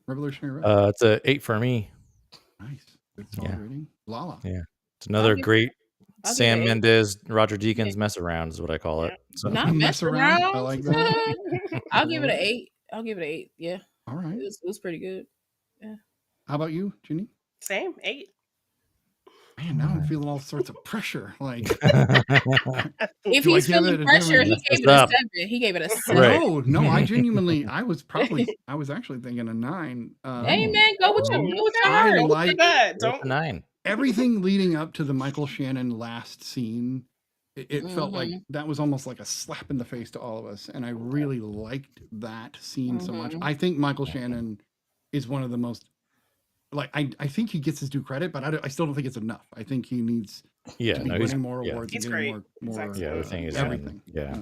Revolutionary Road. It's a 8 for me. Nice, good solid Yeah. rating. Lala. Yeah. It's another I'll give- great I'll give Sam it 8. Mendes, Roger Deakins mess around is what I call it. So Not Mess mess around. around. I like that. I'll give it an 8. I'll give it an 8. Yeah, All right. it was pretty good. How about you, Ginny? Same 8. Man, now I'm feeling all sorts of pressure. Like, If Do I he's give feeling it a pressure, he different- gave it Mess a up. 7. He gave it a 7. Right. no, I genuinely, I was actually thinking a 9. Hey man, go with your I heart. like Good. It's Don't a 9. everything leading up to the Michael Shannon last scene. It felt like Mhm. that was almost like a slap in the face to all of us, and I really liked that scene so much. Mhm. I think Michael Shannon is one of the most like I think he gets his due credit, but I still don't think it's enough. I think he needs Yeah. to be No, he's winning more yeah. awards. He's and getting great. more Exactly. Yeah, everything is everything. Yeah.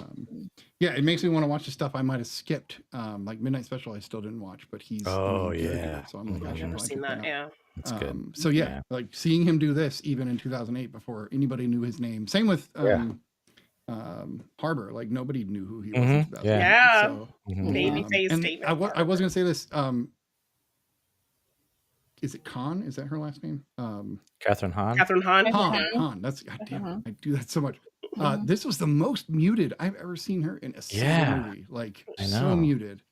Yeah, it makes me want to watch the stuff I might have skipped. Like Midnight Special, I still didn't watch, but he's Oh, very yeah. good, so I'm like, I Mhm. should never probably seen check that. out. Yeah. That's good. So yeah, Yeah. like seeing him do this even in 2008 before anybody knew his name. Same with Harbor. Like nobody knew who he was in Mhm. 2008. Yeah. So, Mhm. Baby face and statement. I was gonna say this. Is it Khan? Is that her last name? Catherine Hahn. Catherine Hahn. Han. That's goddamn. Uh-huh. I do that so much. This was the most muted I've ever seen her in a single movie. Like, I so know. muted.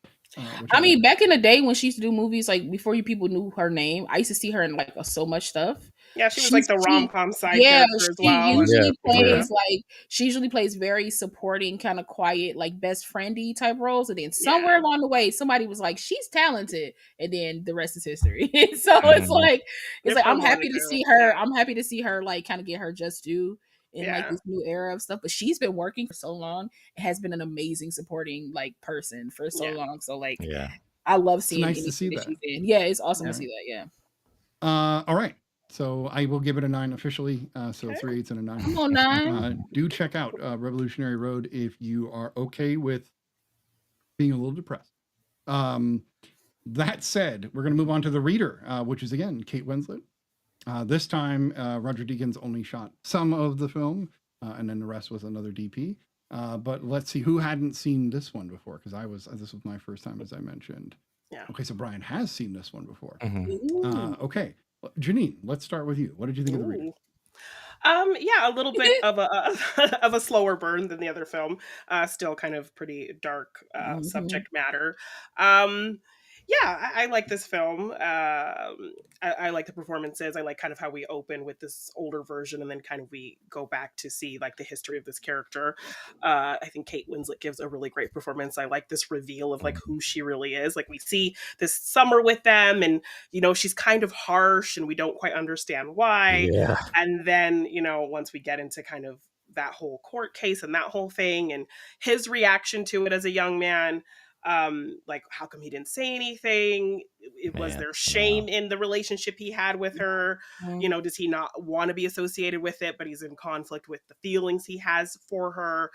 I mean, back in the day when she used to do movies, like before you people knew her name, I used to see her in like so much stuff. Yeah, she was like the rom-com side Yeah, character as she well. usually for sure. plays like she usually plays very supporting, kind of quiet, like best friendy type roles. And then somewhere along the way, somebody was like, "She's talented," and then the rest is history. So it's like I'm happy to see her. I'm happy to see her like kind of get her just due in like this new era of stuff. But she's been working for so long and has been an amazing supporting like person for so long. So like, I love seeing nice to see anything that. she's in. Yeah, it's awesome to see that. Yeah. All right. So I will give it a 9 officially. So 3 8s and a 9. Come on, 9. Do check out Revolutionary Road if you are okay with being a little depressed. That said, we're going to move on to The Reader, which is again Kate Winslet. This time, Roger Deakins only shot some of the film, and then the rest was another DP. But let's see who hadn't seen this one before, because this was my first time, as I mentioned. Yeah. Okay, so Brian has seen this one before. Mm-hmm. Janine, let's start with you. What did you think of The Reader? Yeah, a little bit of a of a slower burn than the other film. Still kind of pretty dark subject matter. Yeah, I like this film. I like the performances. I like kind of how we open with this older version, and then kind of we go back to see like the history of this character. I think Kate Winslet gives a really great performance. I like this reveal of like who she really is. Like we see this summer with them, and she's kind of harsh, and we don't quite understand why. Yeah. And then once we get into kind of that whole court case and that whole thing, and his reaction to it as a young man. Like how come he didn't say anything? Was there shame in the relationship he had with her? Does he not want to be associated with it, but he's in conflict with the feelings he has for her?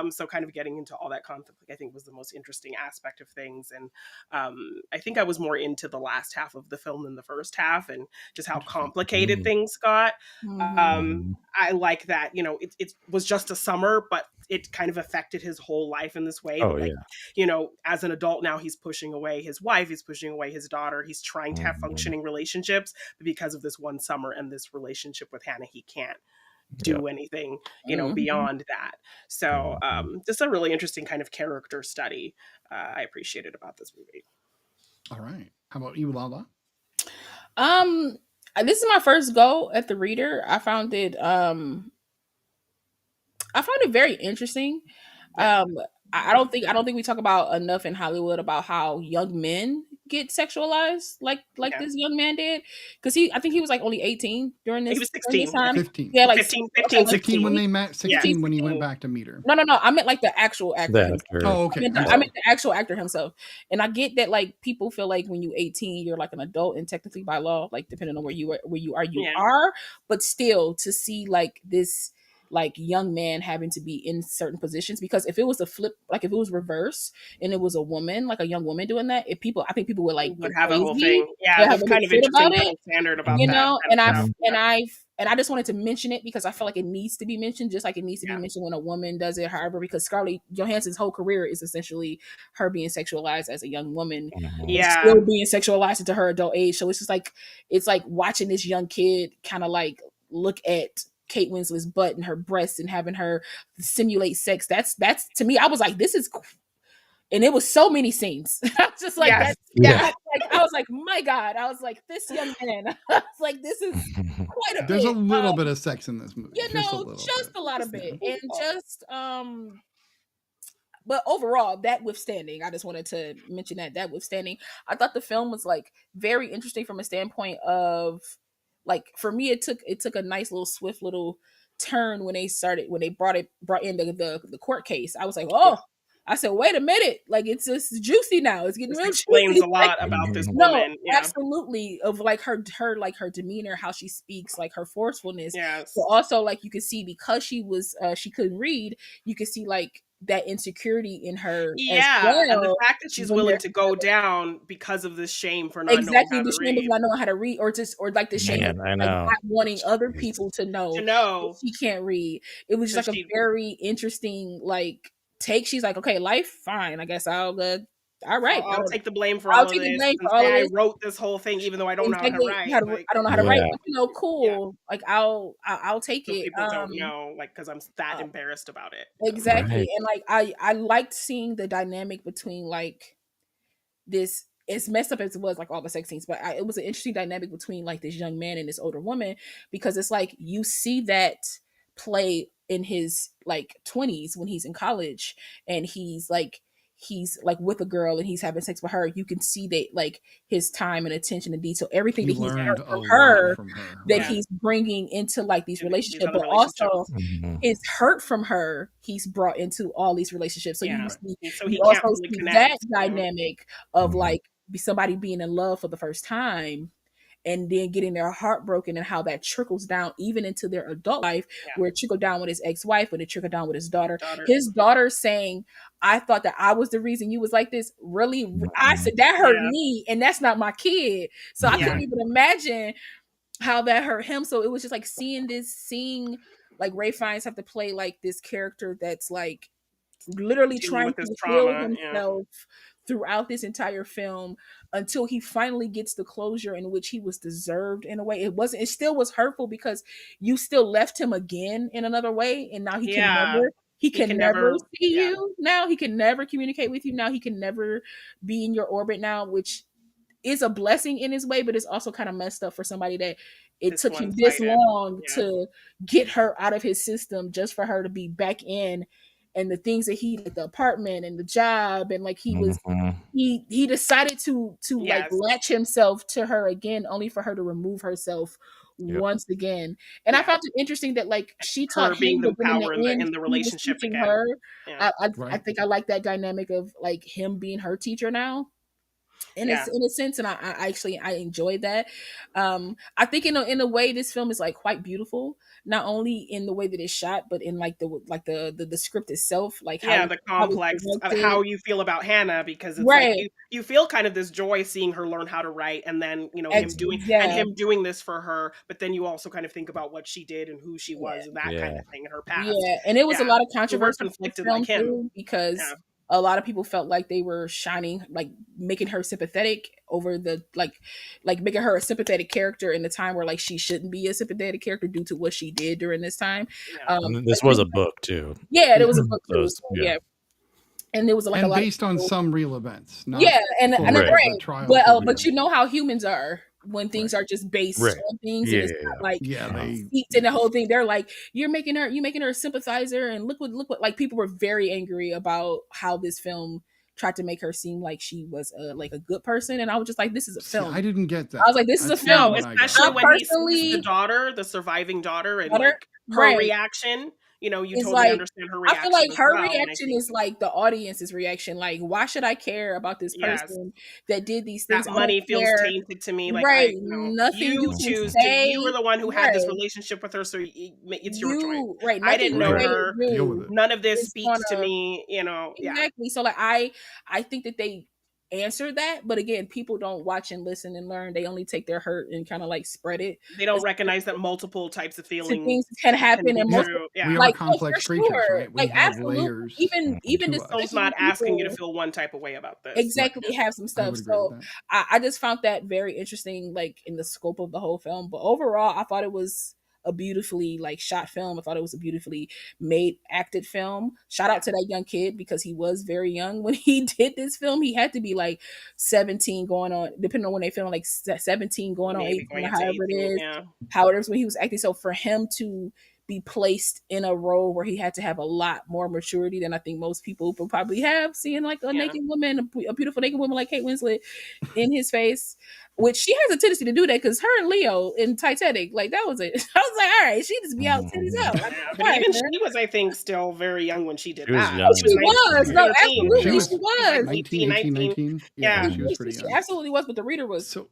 So kind of getting into all that conflict, I think, was the most interesting aspect of things. And I think I was more into the last half of the film than the first half, and just how complicated things got. I like that, it was just a summer, but it kind of affected his whole life in this way. As an adult now, he's pushing away his wife, he's pushing away his daughter, he's trying to have functioning relationships, but because of this one summer and this relationship with Hannah, he can't do anything, beyond that. So just a really interesting kind of character study I appreciated about this movie. All right. How about you, Lala? This is my first go at The Reader. I found it very interesting. I don't think we talk about enough in Hollywood about how young men get sexualized like this young man did, because I think he was like only 18 during this. He was 16. Time. 15. Yeah, like 15, 16 when they met. 16 when he went back to meet her. No. I meant like the actual actor. The actor. Oh, okay. I meant the actual actor himself. And I get that like people feel like when you're 18, you're like an adult, and technically by law, like depending on where you are. But still, to see like this like young man having to be in certain positions, because if it was a flip, like if it was reverse and it was a woman, like a young woman doing that, I think people would like would have a whole thing. Yeah, it's kind of interesting double standard about that. And I just wanted to mention it because I feel like it needs to be mentioned, just like it needs to be mentioned when a woman does it. However, because Scarlett Johansson's whole career is essentially her being sexualized as a young woman, still being sexualized into her adult age. So it's just like watching this young kid kind of like look at Kate Winslet's butt and her breasts and having her simulate sex. That's to me, I was like, this is cool. And it was so many scenes. I was just like, I was like, my God. I was like, this young man. I was like, this is quite a bit. There's a little bit of sex in this movie. Just a lot of bit. And just but overall, that withstanding, I just wanted to mention that withstanding, I thought the film was like very interesting from a standpoint of like, for me, it took a nice little swift little turn when they brought in the court case. I was like, I said, wait a minute, like it's just juicy now. It's getting real explains juicy. a lot about this woman. Absolutely, of like her demeanor, how she speaks, like her forcefulness. Yes. But also, like you could see, because she couldn't read, you could see like that insecurity in her. Yeah, as well, and the fact that she's willing to go down because of this shame for not knowing how to read. The shame of not knowing how to read, or like the shame of like not wanting other people to know that she can't read. It was just like a very interesting like take. She's like, okay, life, fine. I guess I'll all right, I'll take the blame for I'll all of take the this blame and for all say of I this. wrote this whole thing, even though I don't know how to Exactly. write. Like, I don't know how to write, but cool. Like I'll take so it. people don't know, like, because I'm that embarrassed about it. Exactly. Right. And like I liked seeing the dynamic between like this, as messed up as it was, like all the sex scenes, but it was an interesting dynamic between like this young man and this older woman, because it's like you see that play in his like 20s when he's in college and he's like with a girl and he's having sex with her. You can see that like his time and attention and detail, everything He that he's learned learned a from lot her, from her. that Right. he's bringing into like these These relationships, other but also relationships. his hurt from her he's brought into all these relationships. So Yeah. So you he can't also fully see that connect. dynamic of Mhm. like somebody being in love for the first time and then getting their heart broken, and how that trickles down even into their adult life, Yeah. where it trickled down with his ex-wife, when it trickled down with his daughter. Daughter. His daughter saying, I thought that I was the reason you was like this. Really? I Mhm. said that hurt Yeah. me, and that's not my kid. So I Yeah. couldn't even imagine how that hurt him. So it was just like seeing like Ray Fiennes have to play like this character that's like literally Dealing trying with this to heal trauma. Yeah. himself throughout this entire film, until he finally gets the closure in which he was deserved. In a way, it still was hurtful because you still left him again in another way, and now he can Yeah. never see Yeah. you now. He can never communicate with you now. He can never be in your orbit now, which is a blessing in his way, but it's also kind of messed up for somebody that it This took him this one-sided. long Yeah. to get her out of his system, just for her to be back in, and the things that he, like the apartment and the job, and like Mhm. he decided to like Yes. latch himself to her again, only for her to remove herself Yep. once again. And I Yeah. found it interesting that like she Her taught being him, the but then in power the end in the he was relationship teaching again. her. Yeah. I Right. think I like that dynamic of like him being her teacher now, in Yeah. a sense, and I actually I enjoyed that. I think in a way this film is like quite beautiful, not only in the way that it's shot, but in like the script itself, like Yeah, the how it's complex of directed. how you feel about Hannah, because it's like Right. you feel kind of this joy seeing her learn how to write, and then Yeah. him doing this for her, but then you also kind of think about what she did and who she was and that kind Yeah. of thing in her past. Yeah, and it was a Yeah. lot of So we're controversy with the conflicted film like him. too, because Yeah. a lot of people felt like they were shining, like making her sympathetic over the like making her a sympathetic character in the time where like she shouldn't be a sympathetic character due to what she did during this time. Yeah. And this was a book too. Yeah, there Yeah. was a book too. So So, yeah, and there was like a And lot of based on people. some real events, not Yeah, and full, Right. but right, trials were real. but you know how humans are when things Right. are just based Right. on things, and Yeah, it's yeah, not yeah. like Yeah, they seats in the whole thing. They're like, you making her a sympathizer, and look what like people were very angry about how this film tried to make her seem like she was like a good person, and I was just like, this is a see. film. I didn't get that. I was like, this is a That's not film. No, what I got. especially I when he sees the personally, daughter, the surviving daughter, and Butter, like her right, reaction. You is totally like, understand her I feel reaction like as her well. And I reaction think, is like the audience's reaction. Like, why should I care about this yes, person that did these things? that I don't money feels care. tainted to me. Like, Right. Nothing you you can choose to, you were say. the one who had this Right. relationship with her, so it's your choice. Right. I Nothing didn't you know Right. say her. Deal with do it. None of this is speaks to gonna me. Yeah. exactly. So like I think that they answer that, but again, people don't watch and listen and learn. They only take their hurt and kind of like spread it. They don't recognize that multiple types of So feeling things can can happen be and Yeah, multiple true. we Yeah. are like complex for creatures, sure. right? We Like have absolutely. layers Even to us. Film's dysfunctional not asking you to people feel one type of way about this. Right. exactly have some I stuff. would agree with So that. I just found that very interesting, like in the scope of the whole film. But overall, I thought it was a beautifully like shot film. I thought it was a beautifully made acted film. Shout out to that young kid, because he was very young when he did this film. He had to be like 17 going on, depending on when they film, like 17 going on Maybe 18 going or into however it 18. is. Yeah. However, it was when he was acting. So for him to be placed in a role where he had to have a lot more maturity than I think most people would probably have, seeing like a Yeah. naked woman, a beautiful naked woman like Kate Winslet in his face, which she has a tendency to do that, because her and Leo in Titanic, like that was it. I was like, all right, she just be out titties out. I'm Yeah, like, but all right, even man. she was, I think, still very young when she did She was that. young. She She was 19, was. she No, was 18. She absolutely, was she She's like was. 19, 18, 19. Yeah. Yeah, she was pretty She young. absolutely was, but the reader was. So,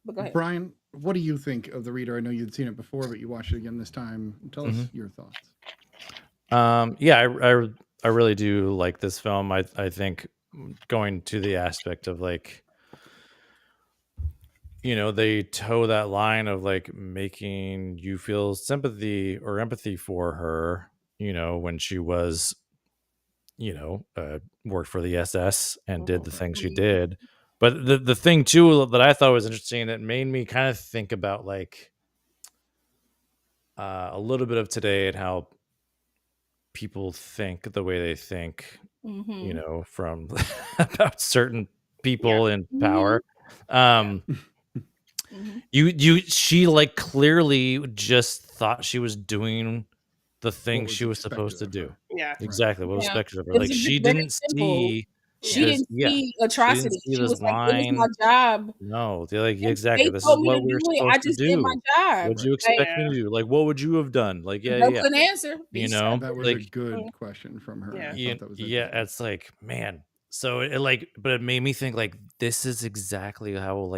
But go ahead. Brian, what do you think of The Reader? I know you'd seen it before, but you watched it again this time. Tell us your thoughts. Yeah, I really do like this film. I think going to the aspect of like, they toe that line of like making you feel sympathy or empathy for her, when she was, worked for the SS and did the things she Mhm. did. But the thing too that I thought was interesting, that made me kind of think about like a little bit of today and how people think the way they think, Mhm. from about certain Yeah. people in Mhm. power. Yeah. Um, Mhm. she like clearly just thought she was doing the thing What was she was supposed expected to of do. her. Yeah. Right. Exactly what was Yeah. expected of her. It was Like just she very didn't simple. see She Yeah. this. didn't Yeah, see she didn't atrocity. see She this was like, "It was line. my job. No, they're like, yeah, If exactly. they This is told me to what we do were it, I supposed to just did my do. job." What'd you Like, expect me Yeah. to do? Like, what would you have done? Like, yeah, no yeah, yeah. couldn't answer. Be You know, That was a like, good question from her. I Yeah. thought that was yeah. interesting. It's like, man. So it like, but it made me think like, this is exactly how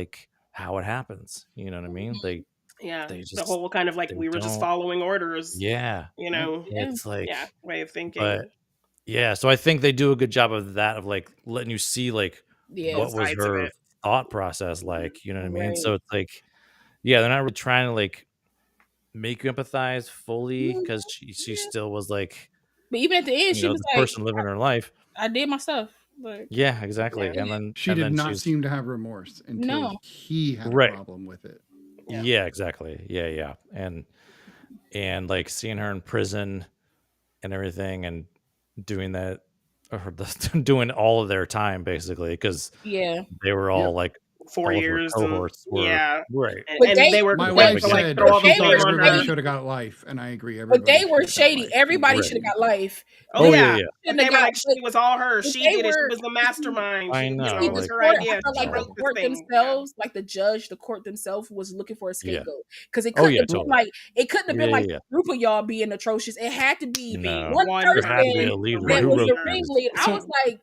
it happens. You know what I mean? Like, Yeah. they The just whole kind of like they we were just don't. following orders, Yeah, Right. Yeah. it's yeah, like, way of but thinking. yeah. So I think they do a good job of that, of like letting you see like Yeah. Both what was sides of her it. thought process like. You know what I mean? Right. So it's like, yeah, they're not really trying to like make you empathize fully Mhm. because she Yeah. still was like, But even at the end, she was the like, person living her life. "I did my stuff." Like, Yeah, I exactly. did And it. then She did not she's seem to have remorse until No. he had a right. problem with it. Yeah. Yeah, exactly. Yeah, yeah. And like seeing her in prison and everything, and doing that, or doing all of their time basically, because Yeah. they were all Yep. like, 4 all of her years and cohorts were yeah. right. But And they they were My but quick wife to like said but throw she they thought were blame on everybody her. shady. should have got life, and I agree. But Everybody they should were have got shady. life. Everybody Right. should have got life. Oh They Oh yeah, yeah. yeah. But shouldn't have they were got like, but she was all her. but She they did it. She were was the but see mastermind. I She, but know. see, the Like, it was her court, I idea. felt She like the wrote no. this court thing. Yeah. themselves, like the judge, the court themselves was looking for a Yeah. scapegoat. Because it Oh couldn't yeah, have been totally. like it couldn't have Yeah, been yeah, like yeah. a group of y'all being atrocious. It had to be Be No, one one there had to be person a person, the leader. that Who was ringleader. the wrote these? ringleader. I was So like,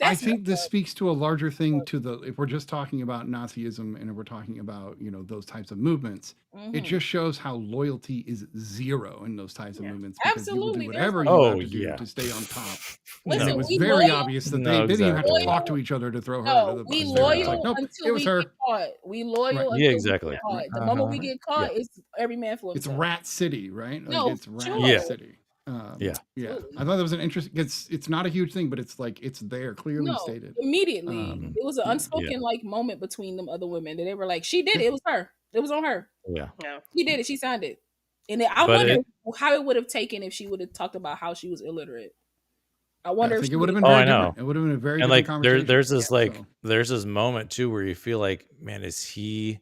I that's think this messed up. speaks to a larger thing to the, if we're just talking about Nazism and we're talking about, those types of movements, it Mhm. just shows how loyalty is zero in those types of Yeah. movements, because you will do Absolutely. There's whatever like you Oh have to do yeah. to stay on top. And listen, it No. was we very loyal. obvious that No, they didn't even have to exactly. talk Loyal. to each other to throw her under No, the we bus. They were just like, No. loyal nope, it until was we get her. caught. We Right. loyal Yeah, until we get exactly. caught. The moment Uh-huh. we get Yeah. caught, it's every man for It's himself. Rat City, right? Like No, it's Rat Yeah. sure. City. Yeah. Yeah, Absolutely. I thought that was an interesting. It's not a huge thing, but it's like it's there clearly No, stated. immediately. Mhm. It was an Yeah, Yeah. unspoken like moment between them other women that they were like, she did yeah. it. It was her. It was on her. Yeah. Yeah. She did it. She signed it. And then I But wonder it how it would have taken if she would have talked about how she was illiterate. I I wonder if think she it would would have have been oh, very I know. different. It would have been a very And different like conversation. there's yeah. this like So there's this moment too where you feel like, man, is he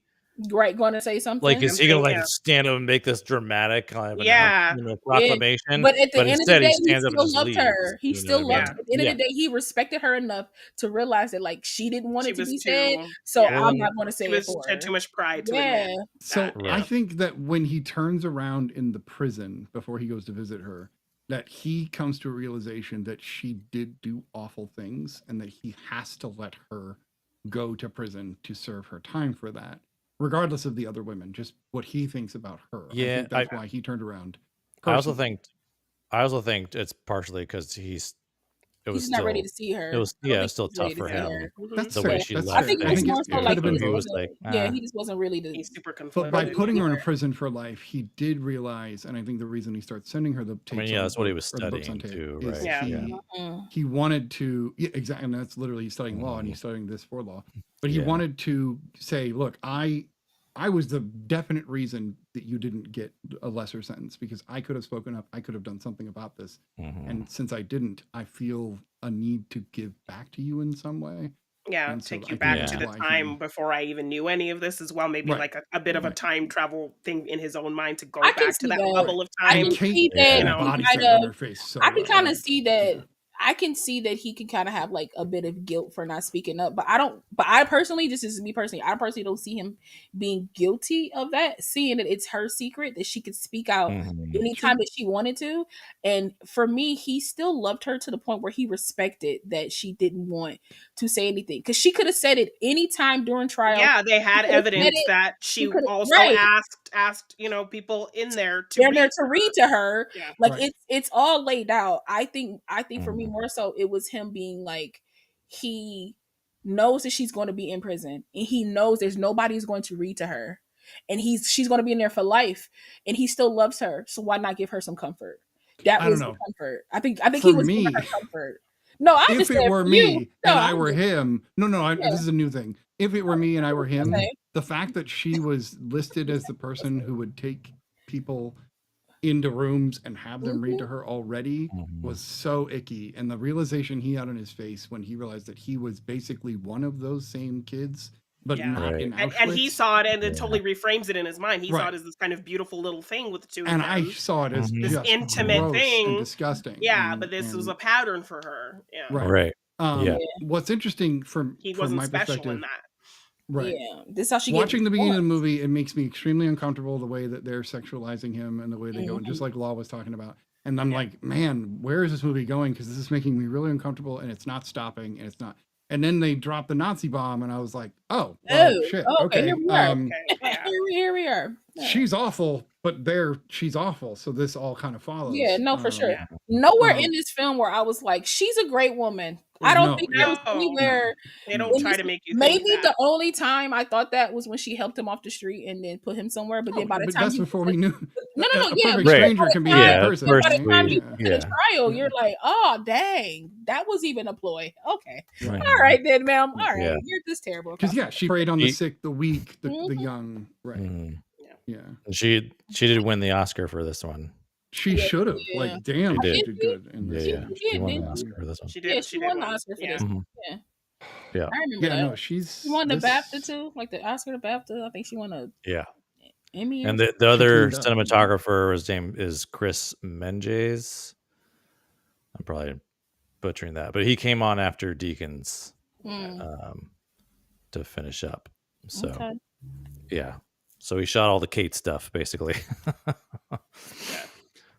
Right going to say like, something. is he gonna like Yeah. stand up and make this dramatic kind of Yeah. Yeah. proclamation? But at the But end of the instead he day, he stands up and still just loved leaves. her. He You know what I still loved mean? Yeah. her. At the end Yeah. of the day, he respected her enough to realize that like she didn't want She it to was be said. too, So yeah. Well I'm then not going to say She it was for she had too her. much pride to admit Yeah. So that. I right. think that when he turns around in the prison before he goes to visit her, that he comes to a realization that she did do awful things and that he has to let her go to prison to serve her time for that, regardless of the other women, just what he thinks about her. I Yeah, think that's why he turned around I also personally. think I also think it's partially because it He's was just not ready still to see it her. was I don't yeah, it think was still he's ready tough to for see him her. Mhm. That's the way fair. she That's I left fair. think it. it I was think more so it like could have he been But he just both. was wasn't. like, Yeah, he just wasn't really He's super But by ready to putting see her in her. prison for life, he did realize, and I think the reason he starts sending her the I mean, tapes yeah, on that's what he or, was or the books on studying tape too, is right? Yeah. Yeah. Mhm. he wanted to, yeah, exactly, and that's literally he's studying law and Mhm. he's studying this for law, but he Yeah. wanted to say, look, I was the definite reason that you didn't get a lesser sentence, because I could have spoken up, I could have done something about this, Mhm. and since I didn't, I feel a need to give back to you in some way. Yeah, And so take I you think back that's to Yeah. the why time before I even knew any of this as well. Maybe right, like a bit of a right, time travel thing in his own mind to go I can back to see that that. bubble right. of I And can time, see Kate that you Yeah. know. he embodies kind that on of. her face so I can well. kind of Like, see yeah, that. I can see that he can kind of have like a bit of guilt for not speaking up, but I don't. But I personally, just as me personally, I personally don't see him being guilty of that. Seeing that it's her secret that she could speak out Mhm. sure. anytime that she wanted to, and for me, he still loved her to the point where he respected that she didn't want to say anything because she could have said it anytime during trial. Yeah, they He had could have said evidence it. that He she could have also right. asked, people in there to They're there read to to read her. to her. Yeah. Like Right. it's all laid out. I think for me Mhm. more so it was him being like he knows that she's going to be in prison and he knows there's nobody who's going to read to her and she's going to be in there for life and he still loves her. So why not give her some comfort? That I don't was the know. comfort. I think he For was giving her me, comfort. No, I if just it said were for me you. No, and I I'm were just, him, no, yeah. this is a new thing. If it were me and I were him, Okay. the fact that she was listed as the person who would take people into rooms and have them read to her already was so icky. And the realization he had on his face when he realized that he was basically one of those same kids, but Yeah. not Right. in And he Auschwitz. saw it and it Yeah. totally reframes it in his mind. He saw Right. it as this kind of beautiful little thing with the two And of I them. saw it as Mhm. This just intimate gross and thing. disgusting. Yeah, but this was and a pattern for her. Yeah. right. Right. Yeah. What's interesting from He from wasn't my special perspective, in that. right? Yeah, this is how she Watching the beginning of the points. movie, it makes me extremely uncomfortable the way that they're sexualizing him and the way they go, and just like Law was talking about. And I'm like, man, where is this movie going? Because this is making me really uncomfortable, and it's not stopping, and it's not. And then they drop the Nazi bomb, and I was like, oh, well, Oh, shit, okay, here okay. we are. Okay. Yeah. Here we are. Yeah. She's awful, but she's awful, so this all kind of follows. Yeah, no, for sure. Yeah. Nowhere in this film where I was like, she's a great woman. I don't No, think there was No. anywhere. They don't in try this- to make you think maybe that. the only time I thought that was when she helped him off the street and then put him somewhere. But then by the but time that's he before was we knew. no, a yeah, perfect but stranger by the can be a time- good Yeah, person. By the first time we- you get to the trial, Yeah. you're like, oh dang, that was even a ploy. Okay, Right. all right then, ma'am. All right, Yeah. you're just terrible. Because yeah, she preyed on the She- sick, the weak, the Mhm. young. Right. Mhm. Yeah. And she did win the Oscar for this one. She Yeah, should have. yeah. Like, damn, She she did. did good. In Yeah, this. yeah. She She did, won the didn't Oscar for this one. She Yeah, did. she won the win. Oscar for Yeah. this. Mhm. Yeah, Yeah. I remember Yeah, that. no, she's. She won the this- BAFTA too, like the Oscar, the BAFTA. I think she won a Yeah. Emmy. And the other cleaned up. cinematographer, his name is Chris Menges. I'm probably butchering that, but he came on after Deakins to finish up. So Okay. yeah. So he shot all the Kate stuff basically.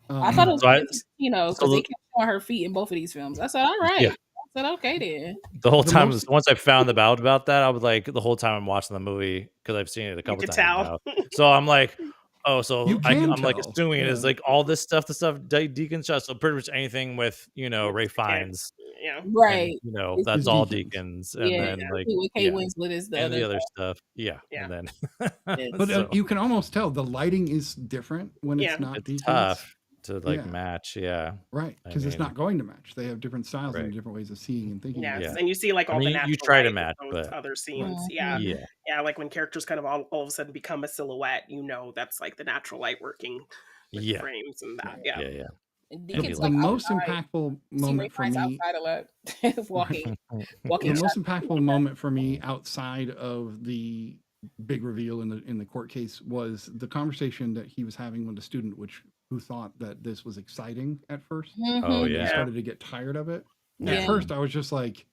I thought it was So I- because so they the- kept showing her feet in both of these films. I said, all right. Yeah. I said, okay then. The whole The time, most- once I found out about that, I was like, the whole time I'm watching the movie because I've seen it a couple could times tell. now. So I'm like, oh, so You can I'm like tell, assuming it is yeah. like all this stuff, the stuff Deacon shot. So pretty much anything with Ray Fiennes, Yeah. Right. and, It's that's all Deakins. Deakins, and Yeah. then like With Kate yeah, Winslet is the and other. the other stuff, yeah, Yeah. and then Yes. But so you can almost tell the lighting is different when Yeah. it's not it's Deakins. tough to like Yeah. match, yeah. Right. I Because it's mean- not going to match. They have different styles Right. and different ways of seeing and thinking. Yes. about it. And you see like I all mean, the you natural try to light match, with those but other scenes. Mhm. Yeah. yeah, Yeah. Like when characters kind of all of a sudden become a silhouette, that's like the natural light working with the yeah, frames and that. Yeah. yeah, yeah. And The, Deacon's the like most outside. impactful See Ray moment for Fiennes me. outside a lot, walking The shots. most impactful moment for me outside of the big reveal in the court case was the conversation that he was having with a student, who thought that this was exciting at first. Oh Mhm. And yeah, started to get tired of it. Yeah. At first, I was just like,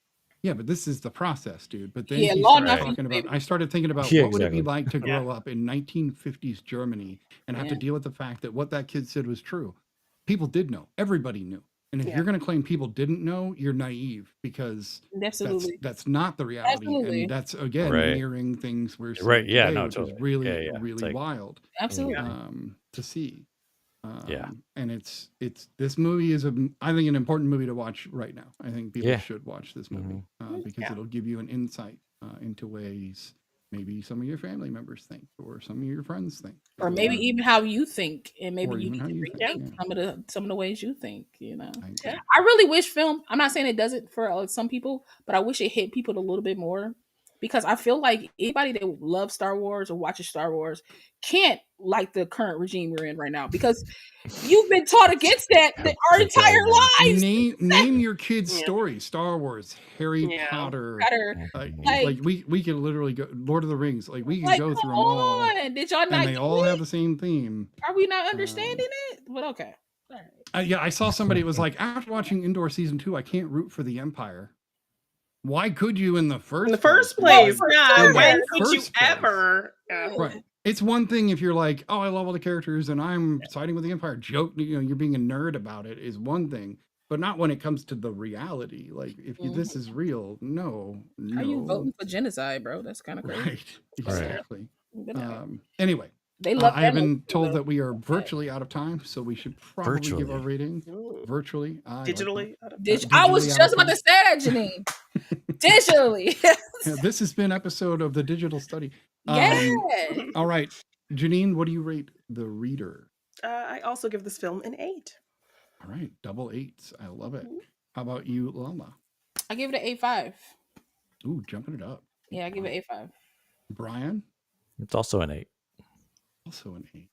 "Yeah, but this is the process, dude." But then Yeah, he law started nothing, talking about. baby. I started thinking about Yeah, what would it be exactly. like to Yeah. grow up in 1950s Germany and have to Yeah. deal with the fact that what that kid said was true. People did know. Everybody knew. And if Yeah. you're going to claim people didn't know, you're naive because Absolutely. that's not the reality. Absolutely. And that's again Right. mirroring things we're seeing Right, yeah, today, no, which totally. is really Yeah, yeah. It's really like- wild Absolutely. to see. Yeah. And it's this movie is I think an important movie to watch right now. I think people Yeah. should watch this movie because Yeah. it'll give you an insight into ways maybe some of your family members think or some of your friends think, Or maybe even how you think, and maybe or you even need how to you rethink think. Yeah. some of the ways you think. I agree. I really wish film. I'm not saying it doesn't for some people, but I wish it hit people a little bit more because I feel like anybody that loves Star Wars or watches Star Wars can't like the current regime we're in right now because you've been taught against that our It's entire exciting. lives. Name your kids' Yeah. story. Star Wars, Harry Yeah. Potter. Better. Like we could literally go Lord of the Rings. Like we could Like, go come through them all, on. Did y'all not and they get all it? have the same theme. Are we not understanding it? But okay. All right. Yeah, I saw somebody it was like, after watching Indoor season 2, I can't root for the Empire. Why could you in the first In the first place? place, for yeah. sure. When In the could you first place. ever? Yeah. Right. It's one thing if you're like, oh, I love all the characters and I'm siding with the Empire. Joke, you're being a nerd about it is one thing, but not when it comes to the reality. Like, if this is real, no. Are you voting for genocide, bro? That's kind of crazy. Right. Exactly. But no. Anyway, They love I have that been movie, told though. that we are virtually out of time, so we should probably give our Virtually. rating Ooh. virtually. I like that. Digitally. I was digitally just out of about to say that, Janine. Digitally. Yeah, this has been episode of the Digital Study. Yeah. All right, Janine, what do you rate The Reader? I also give this film an 8. All right, double eights. I love it. How about you, Lala? I give it an 8.5. Ooh, jumping it up. Yeah, I give it 8.5. Brian, It's also an 8. also an 8.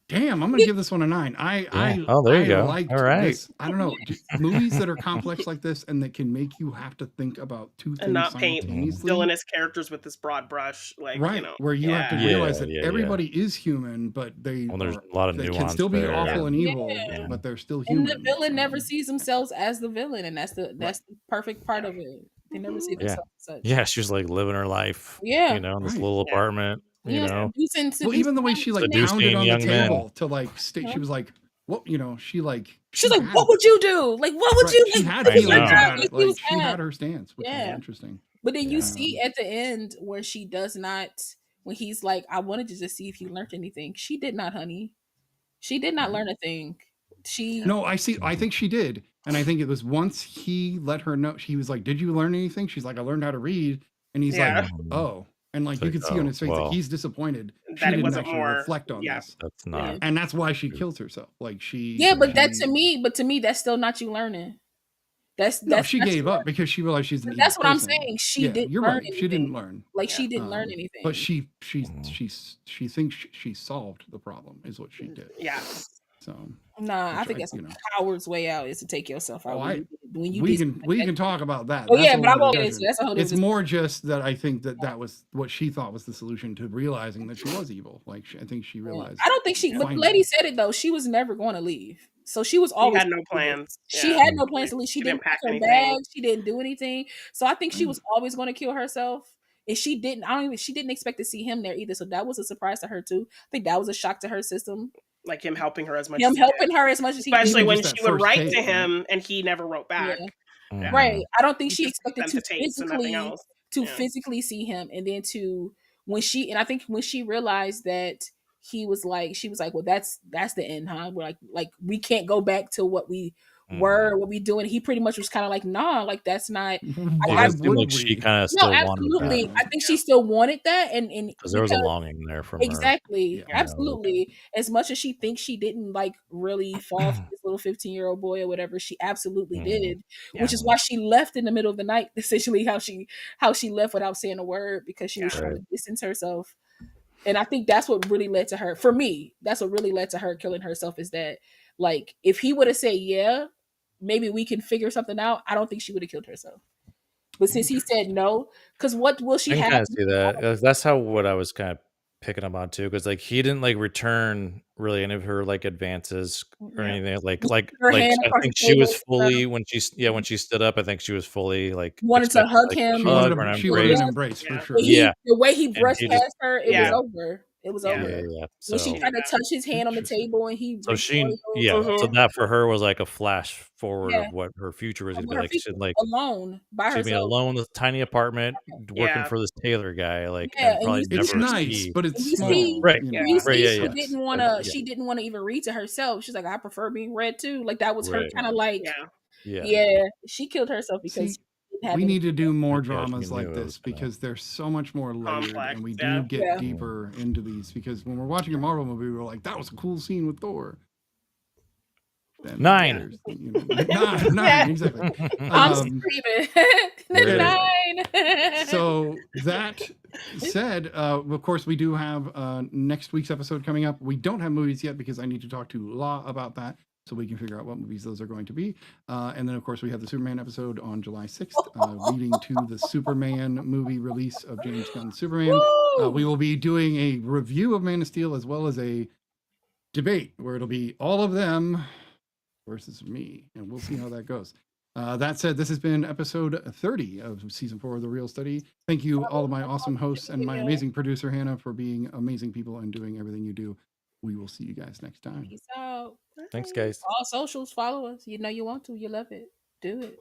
Damn, I'm gonna give this one a 9. Yeah. Oh, there you go. Liked All right. this. I don't know, movies that are complex like this and that can make you have to think about two And things not paint simultaneously. villainous characters with this broad brush, like Right, you know, where you have to yeah. realize that Yeah. everybody is human, but they Well, there's are, a lot of they can nuance still be there. awful and evil, Yeah. but they're still And human. the villain never sees themselves as the villain, and that's the Right. perfect part of it. They never see Yeah. themselves as such. Yeah, she was like living her life, Yeah. in this Right. little apartment, You know, Well, even the way she like Seducing pounded on the young men. table to like she was like, what, she like She's like, had- "What would you do? Like, what would right, you?" she Like, had what would you feelings do? about it. Like, Like was she mad. had her stance, which was Yeah. interesting. But then you Yeah. see at the end where she does not, when he's like, "I wanted to just see if you learned anything." She did not, honey. She did not learn a thing. She No, I think she did. And I think it was once he let her know, he was like, "Did you learn anything?" She's like, "I learned how to read." And he's Yeah. like, "Oh." And like It's you like, could see on oh, his face well. that he's disappointed. That She it didn't wasn't actually more- reflect on yeah. this. That's not. And that's why she kills herself. Like she Yeah, but that she- to me, that's still not you learning. That's No, she not gave you up because she realized she's an learning. evil That's what I'm person. saying. She Yeah, didn't you're learn right. anything. She didn't learn. Like she didn't learn anything. But she thinks she solved the problem is what she did. Yeah. So Nah, I which think that's a coward's way out is to take yourself out. When you we do can something like that. can talk about that. Oh That's yeah, a but I whole won't other get into discussion. that's a whole It's different more just that I think that was what she thought was the solution to realizing that she was evil. Like I think she realized. I don't think she. But the finally. lady said it though. She was never going to leave. So she was She always had no plans. She Yeah. had no plans to leave. She didn't pack her anything. bags. She didn't do anything. So I think she was always going to kill herself. And she didn't. She didn't expect to see him there either. So that was a surprise to her too. I think that was a shock to her system. Like him helping her as much. Him as he helping did. her as much as he Especially did. when Just she that would first write tape, to right? him and he never wrote back. Yeah. Right. I don't think she Just expected sent to the tapes and nothing else. physically see him, and then I think when she realized that she was like, well, that's the end, huh? We're like we can't go back to what we were, what we doing. He pretty much was kind of like, nah, like that's not. Why It seemed like she kind of still wanted absolutely. that. I think she still wanted that, and Because there was a longing there from her. exactly, Yeah. absolutely. As much as she thinks she didn't like really fall for this little 15-year-old boy or whatever, she absolutely did. Which is why she left in the middle of the night. Essentially, how she left without saying a word because she was trying to distance herself. And I think that's what really led to her. For me, that's what really led to her killing herself. Is that like if he would have said yeah, maybe we can figure something out. I don't think she would have killed herself. But since he said no, because what will she I can have? kind of see that. That's what I was kind of picking up on too, because like he didn't like return really any of her like advances or anything. Like Her hand I across think the she was table, fully when she stood up. I think she was fully like wanted to expecting, hug like, him. She wanted an embrace for sure. But the way he brushed past her, it was over. It was over. Yeah. When she tried to touch his hand on the table and he So so that for her was like a flash forward of what her future was going to be like. She'd like alone by herself. She'd be alone in this tiny apartment working for this tailor guy. Like and probably never it's nice, see. but it's you small. see, Right. You see, Yeah. she didn't want to. She didn't want to even read to herself. She's like, I prefer being read too. Like that was her kind of like. Yeah. She killed herself because. We need to do more dramas like this because they're so much more layered and we do get deeper into these because when we're watching a Marvel movie, we're like, that was a cool scene with Thor. Then 9. 9, exactly. I'm screaming. 9. So that said, of course, we do have next week's episode coming up. We don't have movies yet because I need to talk to Law about that. So we can figure out what movies those are going to be. And then, of course, we have the Superman episode on July 6th, leading to the Superman movie release of James Gunn's Superman. We will be doing a review of Man of Steel as well as a debate where it'll be all of them versus me. And we'll see how that goes. That said, this has been episode 30 of season 4 of The Real Study. Thank you, all of my awesome hosts and my amazing producer, Hannah, for being amazing people and doing everything you do. We will see you guys next time. Peace out. Thanks, guys. All socials, follow us. You know you want to. You love it. Do it.